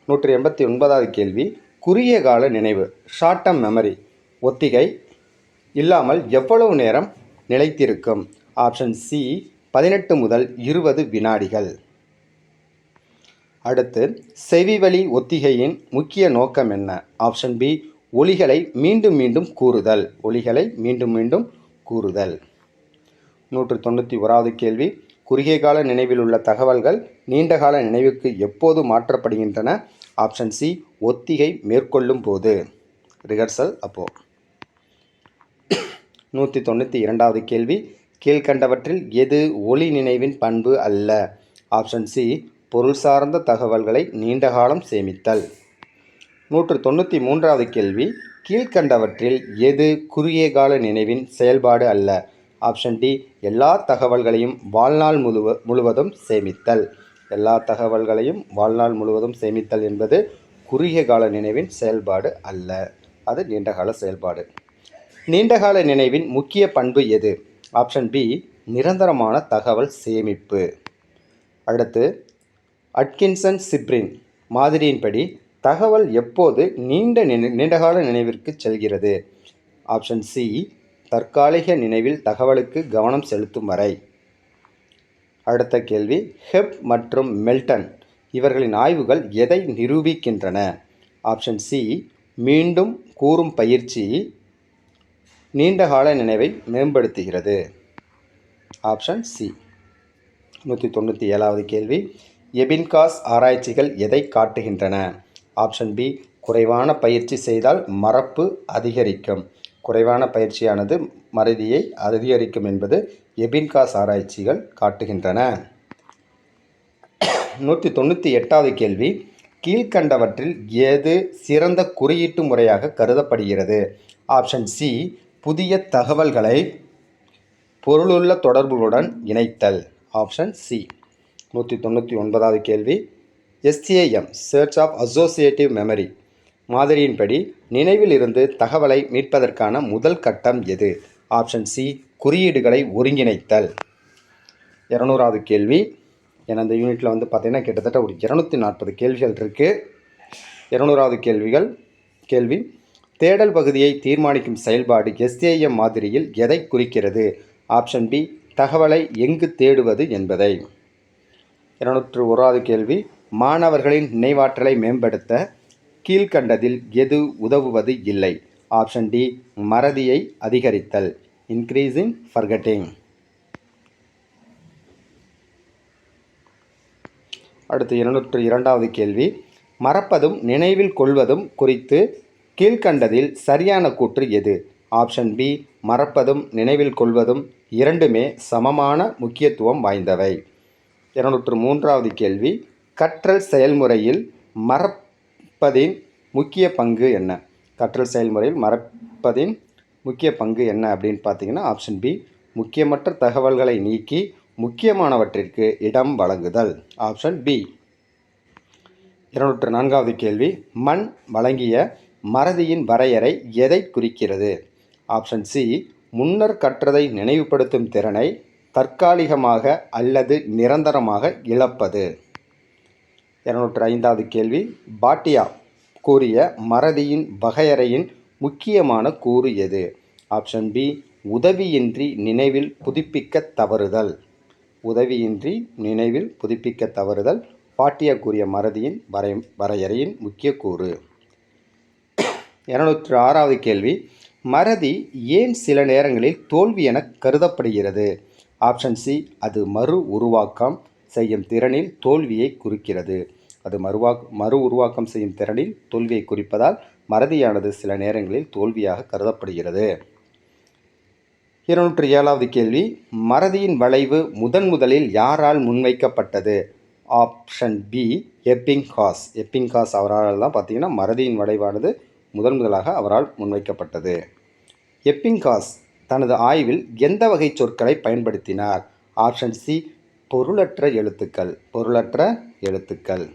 189வது கேள்வி, குறுகிய கால நினைவு ஷார்ட் டேர்ம் மெமரி ஒத்திகை இல்லாமல் எவ்வளவு நேரம் நிலைத்திருக்கும்? ஆப்ஷன் சி 18 முதல் 20 வினாடிகள். அடுத்து, செவிவழி ஒத்திகையின் முக்கிய நோக்கம் என்ன? ஆப்ஷன் பி ஒலிகளை மீண்டும் மீண்டும் கூறுதல். 191வது கேள்வி, குறுகிய கால நினைவில் உள்ள தகவல்கள் நீண்டகால நினைவுக்கு எப்போது மாற்றப்படுகின்றன? ஆப்ஷன் சி ஒத்திகை மேற்கொள்ளும் போது. ரிஹர்சல் அப்போ. 192வது கேள்வி, கீழ்கண்டவற்றில் எது ஒளி நினைவின் பண்பு அல்ல? ஆப்ஷன் சி பொருள் சார்ந்த தகவல்களை நீண்ட காலம் சேமித்தல். 193வது கேள்வி, கீழ்கண்டவற்றில் எது குறுகிய கால நினைவின் செயல்பாடு அல்ல? ஆப்ஷன் டி எல்லா தகவல்களையும் வாழ்நாள் முழுவதும் சேமித்தல். எல்லா தகவல்களையும் வாழ்நாள் முழுவதும் சேமித்தல் என்பது குறுகிய கால நினைவின் செயல்பாடு அல்ல, அது நீண்டகால செயல்பாடு. நீண்டகால நினைவின் முக்கிய பண்பு எது? ஆப்ஷன் பி நிரந்தரமான தகவல் சேமிப்பு. அடுத்து, அட்கின்சன் சிப்ரின் மாதிரியின்படி தகவல் எப்போது நீண்டகால நினைவிற்கு செல்கிறது? ஆப்ஷன் சி தற்காலிக நினைவில் தகவலுக்கு கவனம் செலுத்தும் வரை. அடுத்த கேள்வி, ஹெப் மற்றும் மெல்டன் இவர்களின் ஆய்வுகள் எதை நிரூபிக்கின்றன? ஆப்ஷன் சி மீண்டும் கூறும் பயிற்சி நீண்டகால நினைவை மேம்படுத்துகிறது. Option C. 197வது கேள்வி, எபின்காஸ் ஆராய்ச்சிகள் எதை காட்டுகின்றன? ஆப்ஷன் பி குறைவான பயிற்சி செய்தால் மறப்பு அதிகரிக்கும். குறைவான பயிற்சியானது மறதியை அதிகரிக்கும் என்பது எபின்காஸ் ஆராய்ச்சிகள் காட்டுகின்றன. 198வது கேள்வி, கீழ்கண்டவற்றில் எது சிறந்த குறியீட்டு முறையாக கருதப்படுகிறது? ஆப்ஷன் சி புதிய தகவல்களை பொருளுள்ள தொடர்புகளுடன் இணைத்தல். Option C. 199வது கேள்வி, SAM search of associative memory மாதிரியின்படி நினைவில் இருந்து தகவலை மீட்பதற்கான முதல் கட்டம் எது? ஆப்ஷன் சி குறியீடுகளை ஒருங்கிணைத்தல். 200வது கேள்வி, ஏன்னா இந்த யூனிட்டில் பார்த்தீங்கன்னா கிட்டத்தட்ட ஒரு 240 கேள்விகள் இருக்குது. 200வது கேள்வி, தேடல் பகுதியை தீர்மானிக்கும் செயல்பாடு SAM மாதிரியில் எதை குறிக்கிறது? ஆப்ஷன் பி தகவலை எங்கு தேடுவது என்பதை. 201வது கேள்வி, மாணவர்களின் நினைவாற்றலை மேம்படுத்த கீழ்கண்டதில் எது உதவுவது இல்லை? ஆப்ஷன் டி மறதியை அதிகரித்தல். Increasing forgetting. அடுத்து 202வது கேள்வி, மறப்பதும் நினைவில் கொள்வதும் குறித்து கீழ்கண்டதில் சரியான கூற்று எது? ஆப்ஷன் பி மறப்பதும் நினைவில் கொள்வதும் இரண்டுமே சமமான முக்கியத்துவம் வாய்ந்தவை. 203வது கேள்வி, கற்றல் செயல்முறையில் மறப்பதின் முக்கிய பங்கு என்ன? கற்றல் செயல்முறையில் மறப்பதின் முக்கிய பங்கு என்ன அப்படின்னு பார்த்தீங்கன்னா ஆப்ஷன் பி, முக்கியமற்ற தகவல்களை நீக்கி முக்கியமானவற்றிற்கு இடம் வழங்குதல். Option B. 204வது கேள்வி, மண் வழங்கிய மறதியின் வரையறை எதை குறிக்கிறது? ஆப்ஷன் சி, முன்னர் கற்றதை நினைவுபடுத்தும் திறனை தற்காலிகமாக அல்லது நிரந்தரமாக இழப்பது. 205வது கேள்வி, பாட்டியா கூறிய மறதியின் வகையறையின் முக்கியமான கூறு எது? ஆப்ஷன் பி, உதவியின்றி நினைவில் புதுப்பிக்க தவறுதல். உதவியின்றி நினைவில் புதுப்பிக்க தவறுதல் பாட்டியா கூறிய மறதியின் வரையறையின் முக்கிய கூறு. 206வது கேள்வி, மறதி ஏன் சில நேரங்களில் தோல்வி என கருதப்படுகிறது? ஆப்ஷன் சி, அது மறு உருவாக்கம் செய்யும் திறனில் தோல்வியை குறிக்கிறது. அது மறு உருவாக்கம் செய்யும் திறனில் தோல்வியை குறிப்பதால் மறதியானது சில நேரங்களில் தோல்வியாக கருதப்படுகிறது. 207வது கேள்வி, மறதியின் வளைவு முதலில் யாரால் முன்வைக்கப்பட்டது? Option B, Ebbinghaus. எப்பிங்ஹாஸ் அவரால் தான் பார்த்தீங்கன்னா மறதியின் வளைவானது முதலாக அவரால் முன்வைக்கப்பட்டது. எப்பிங்ஹாஸ் தனது ஆய்வில் எந்த வகை சொற்களை பயன்படுத்தினார்? ஆப்ஷன் சி, பொருளற்ற எழுத்துக்கள். பொருளற்ற எழுத்துக்கள்.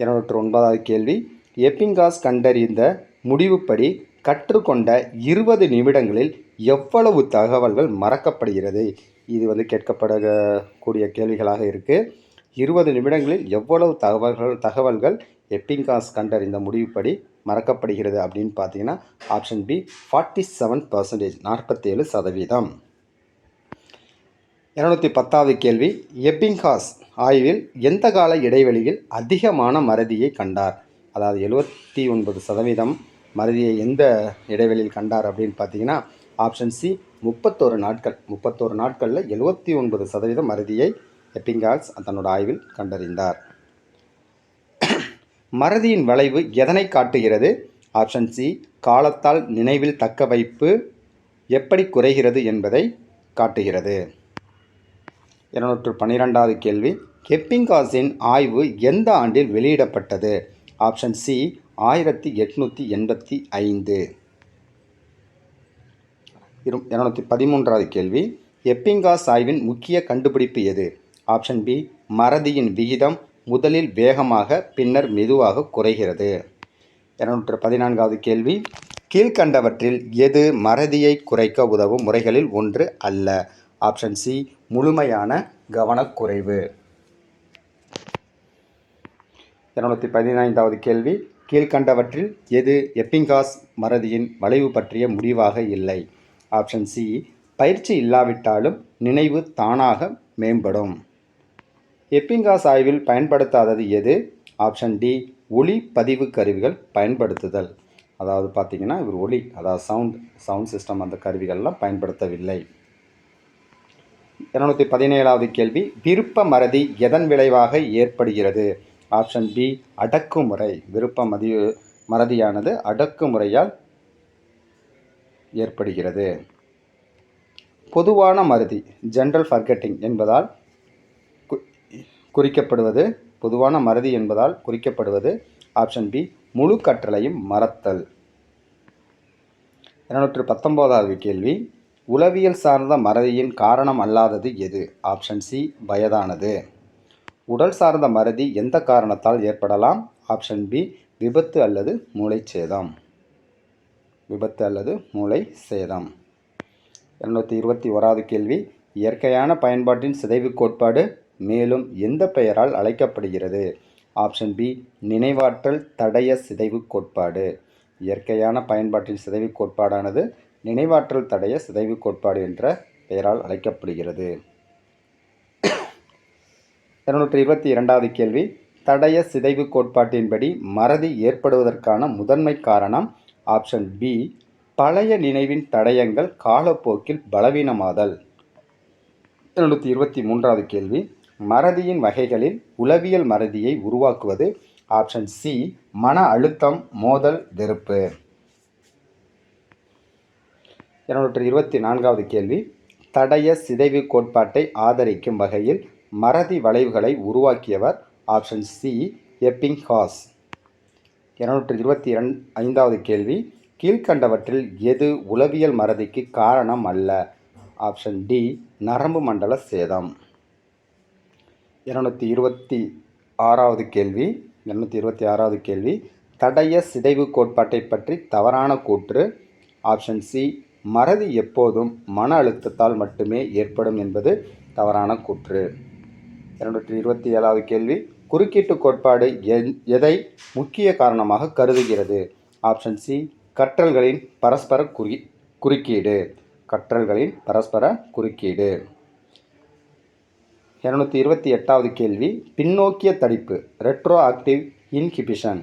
209வது கேள்வி, எப்பிங்ஹாஸ் கண்டறிந்த முடிவுப்படி கற்றுக்கொண்ட 20 நிமிடங்களில் எவ்வளவு தகவல்கள் மறக்கப்படுகிறது? இது கேட்கப்படக்கூடிய கேள்விகளாக இருக்குது. 20 நிமிடங்களில் எவ்வளவு தகவல்கள் எப்பிங்ஹாஸ் கண்டறிந்த முடிவுப்படி மறக்கப்படுகிறது அப்படின்னு பார்த்தீங்கன்னா ஆப்ஷன் பி, 47%. 47%. 210வது கேள்வி, எப்பிங்ஹாஸ் ஆய்வில் எந்த கால இடைவெளியில் அதிகமான மறதியை கண்டார்? அதாவது 79% மறதியை எந்த இடைவெளியில் கண்டார் அப்படின்னு பார்த்தீங்கன்னா ஆப்ஷன் சி, 31 நாட்கள். 31 நாட்களில் 79% மறதியை எப்பிங்ஹாஸ் தன்னோட ஆய்வில் கண்டறிந்தார். மறதியின் வளைவு எதனை காட்டுகிறது? ஆப்ஷன் சி, காலத்தால் நினைவில் தக்க வைப்பு எப்படி குறைகிறது என்பதை காட்டுகிறது. 212வது கேள்வி, எப்பிங்ஹாஸின் ஆய்வு எந்த ஆண்டில் வெளியிடப்பட்டது? Option C, 1885. 213வது கேள்வி, எப்பிங்ஹாஸ் ஆய்வின் முக்கிய கண்டுபிடிப்பு எது? ஆப்ஷன் பி, மறதியின் விகிதம் முதலில் வேகமாக பின்னர் மெதுவாக குறைகிறது. 214வது கேள்வி, கீழ்கண்டவற்றில் எது மறதியை குறைக்க உதவும் முறைகளில் ஒன்று அல்ல? ஆப்ஷன் சி, முழுமையான கவனக்குறைவு. 215வது கேள்வி, கீழ்கண்டவற்றில் எது எப்பிங்ஹாஸ் மறதியின் வளைவு பற்றிய முடிவாக இல்லை? ஆப்ஷன் சி, பயிற்சி இல்லாவிட்டாலும் நினைவு தானாக மேம்படும். எப்பிங்ஹாஸ் ஆய்வில் பயன்படுத்தாதது எது? ஆப்ஷன் டி, ஒலி பதிவு கருவிகள் பயன்படுத்துதல். அதாவது பார்த்தீங்கன்னா இவர் ஒலி, அதாவது சவுண்ட் சிஸ்டம் அந்த கருவிகள்லாம் பயன்படுத்தவில்லை. 217வது கேள்வி, விருப்ப மறதி எதன் விளைவாக ஏற்படுகிறது? ஆப்ஷன் பி, அடக்குமுறை. விருப்ப மறதியானது அடக்குமுறையால் ஏற்படுகிறது. பொதுவான மறதி ஜென்ரல் ஃபர்கெட்டிங் என்பதால் குறிக்கப்படுவது ஆப்ஷன் பி, முழு கற்றலையும் மறத்தல். 219வது கேள்வி, உளவியல் சார்ந்த மறதியின் காரணம் அல்லாதது எது? ஆப்ஷன் சி, வயதானது. உடல் சார்ந்த மறதி எந்த காரணத்தால் ஏற்படலாம்? ஆப்ஷன் பி, விபத்து அல்லது மூளைச்சேதம். 221வது கேள்வி, இயற்கையான பயன்பாட்டின் சிதைவு கோட்பாடு மேலும் எந்த பெயரால் அழைக்கப்படுகிறது? ஆப்ஷன் பி, நினைவாற்றல் தடய சிதைவு கோட்பாடு. இயற்கையான பயன்பாட்டின் சிதைவு கோட்பாடானது நினைவாற்றல் தடய சிதைவு கோட்பாடு என்ற பெயரால் அழைக்கப்படுகிறது. 222வது கேள்வி, தடய சிதைவு கோட்பாட்டின்படி மறதி ஏற்படுவதற்கான முதன்மை காரணம்? ஆப்ஷன் பி, பழைய நினைவின் தடயங்கள் காலப்போக்கில் பலவீனமாதல். 223வது கேள்வி, மறதியின் வகைகளில் உளவியல் மறதியை உருவாக்குவது? ஆப்ஷன் சி, மன அழுத்தம், மோதல், வெறுப்பு. 224வது கேள்வி, தடய சிதைவு கோட்பாட்டை ஆதரிக்கும் வகையில் மறதி வளைவுகளை உருவாக்கியவர்? Option C, Ebbinghaus. 225வது கேள்வி, கீழ்க்கண்டவற்றில் எது உளவியல் மறதிக்கு காரணம் அல்ல? ஆப்ஷன் டி நரம்பு மண்டல சேதம். 226வது கேள்வி, தடய சிதைவு கோட்பாட்டை பற்றி தவறான கூற்று. ஆப்ஷன் சி மறதி எப்போதும் மன அழுத்தத்தால் மட்டுமே ஏற்படும் என்பது தவறான கூற்று. 227வது கேள்வி, குறுக்கீட்டு கோட்பாடு எதை முக்கிய காரணமாக கருதுகிறது? ஆப்ஷன் சி கற்றல்களின் பரஸ்பர குறுக்கீடு. 228வது கேள்வி, பின்னோக்கிய தடிப்பு ரெட்ரோ ஆக்டிவ் இன்ஹிபிஷன்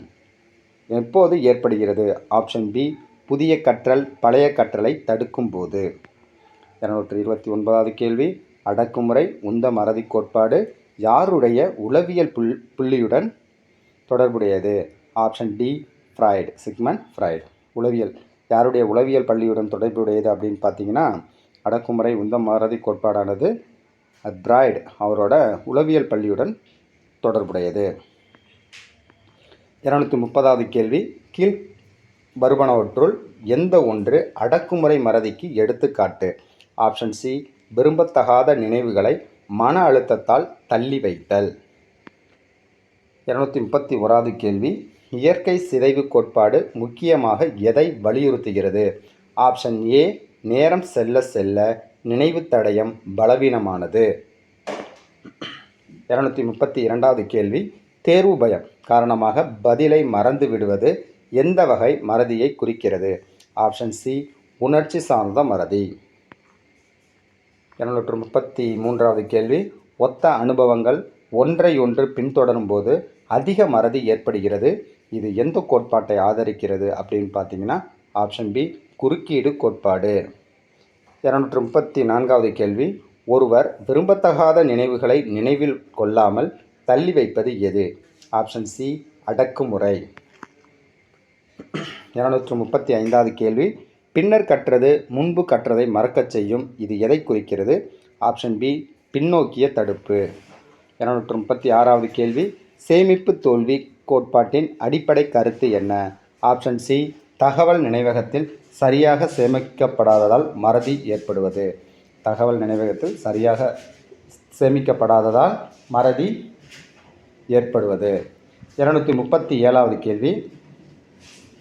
எப்போது ஏற்படுகிறது? ஆப்ஷன் பி புதிய கற்றல் பழைய கற்றலை தடுக்கும் போது. 229வது கேள்வி, அடக்குமுறை உந்த மறதி கோட்பாடு யாருடைய உளவியல் புள்ளியுடன் தொடர்புடையது? Option D Freud, Sigmund Freud. யாருடைய உளவியல் பள்ளியுடன் தொடர்புடையது அப்படின்னு பார்த்தீங்கன்னா, அடக்குமுறை உந்த மறதி கோட்பாடானது ஃப்ராய்டு அவரோட உளவியல் பள்ளியுடன் தொடர்புடையது. 230வது கேள்வி, கீழ் வருவனவற்றுள் எந்த ஒன்று அடக்குமுறை மறதிக்கு எடுத்துக்காட்டு? ஆப்ஷன் சி விரும்பத்தகாத நினைவுகளை மன அழுத்தத்தால் தள்ளி வைத்தல். 231வது கேள்வி, இயற்கை சிதைவு கோட்பாடு முக்கியமாக எதை வலியுறுத்துகிறது? ஆப்ஷன் ஏ நேரம் செல்ல செல்ல நினைவு தடயம் பலவீனமானது. 232வது கேள்வி, தேர்வு பயம் காரணமாக பதிலை மறந்து விடுவது எந்த வகை மறதியை குறிக்கிறது? ஆப்ஷன் சி உணர்ச்சி சார்ந்த மறதி. 233வது கேள்வி, ஒத்த அனுபவங்கள் ஒன்றையொன்று பின்தொடரும் போது அதிக மறதி ஏற்படுகிறது. இது எந்த கோட்பாட்டை ஆதரிக்கிறது அப்படின்னு பார்த்தீங்கன்னா, ஆப்ஷன் பி குறுக்கீடு கோட்பாடு. 234வது கேள்வி, ஒருவர் விரும்பத்தகாத நினைவுகளை நினைவில் கொள்ளாமல் தள்ளி வைப்பது எது? ஆப்ஷன் சி அடக்குமுறை. 235வது கேள்வி, பின்னர் கற்றது முன்பு கற்றதை மறக்கச் செய்யும். இது எதை குறிக்கிறது? ஆப்ஷன் பி பின்னோக்கிய தடுப்பு. 236வது கேள்வி, சேமிப்பு தோல்வி கோட்பாட்டின் அடிப்படை கருத்து என்ன? ஆப்ஷன் சி தகவல் நினைவகத்தில் சரியாக சேமிக்கப்படாததால் மறதி ஏற்படுவது. தகவல் நினைவகத்தில் சரியாக சேமிக்கப்படாததால் மறதி ஏற்படுவது. 237வது கேள்வி,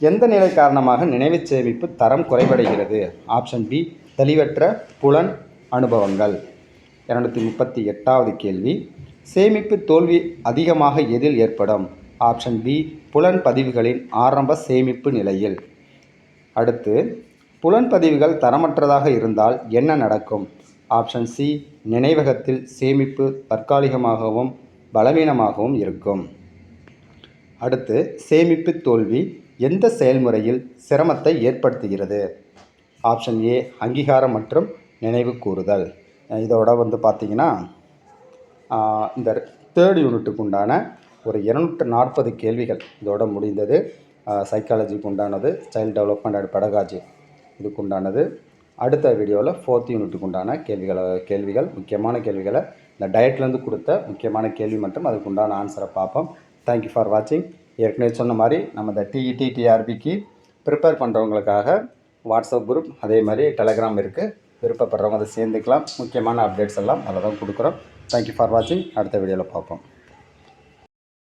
எந்த நிலை காரணமாக நினைவு சேமிப்பு தரம் குறைவடைகிறது? ஆப்ஷன் பி தெளிவற்ற புலன் அனுபவங்கள். 238வது கேள்வி, சேமிப்பு தோல்வி அதிகமாக எதில் ஏற்படும்? ஆப்ஷன் பி புலன் பதிவுகளின் ஆரம்ப சேமிப்பு நிலையில். அடுத்து, புலன் பதிவுகள் தரமற்றதாக இருந்தால் என்ன நடக்கும்? ஆப்ஷன் சி நினைவகத்தில் சேமிப்பு தற்காலிகமாகவும் பலவீனமாகவும் இருக்கும். அடுத்து, சேமிப்பு தோல்வி எந்த செயல்முறையில் சிரமத்தை ஏற்படுத்துகிறது? ஆப்ஷன் ஏ அங்கீகாரம் மற்றும் நினைவு கூறுதல். இதோட பார்த்தீங்கன்னா இந்த 3rd யூனிட்டுக்கு உண்டான ஒரு 240 கேள்விகள் இதோட முடிந்தது. சைக்காலஜிக்கு உண்டானது, சைல்டு டெவலப்மெண்ட் அண்ட் பெடகாஜி இதுக்கு உண்டானது. அடுத்த வீடியோவில் 4th யூனிட்டுக்கு உண்டான கேள்விகள் முக்கியமான கேள்விகளை இந்த டயட்லேருந்து கொடுத்த முக்கியமான கேள்வி மற்றும் அதுக்கு உண்டான ஆன்சரை பார்ப்போம். தேங்க்யூ ஃபார் வாட்சிங். ஏற்கனவே சொன்ன மாதிரி நம்ம இந்த டிஇடி டிஆர்பிக்கு ப்ரிப்பேர் பண்ணுறவங்களுக்காக வாட்ஸ்அப் குரூப் அதே மாதிரி டெலகிராம் இருக்குது. விருப்பப்படுறவங்க அதை சேர்ந்துக்கலாம். முக்கியமான அப்டேட்ஸ் எல்லாம் அதில் தான் கொடுக்குறோம். தேங்க்யூ ஃபார் வாட்சிங். அடுத்த வீடியோவில் பார்ப்போம்.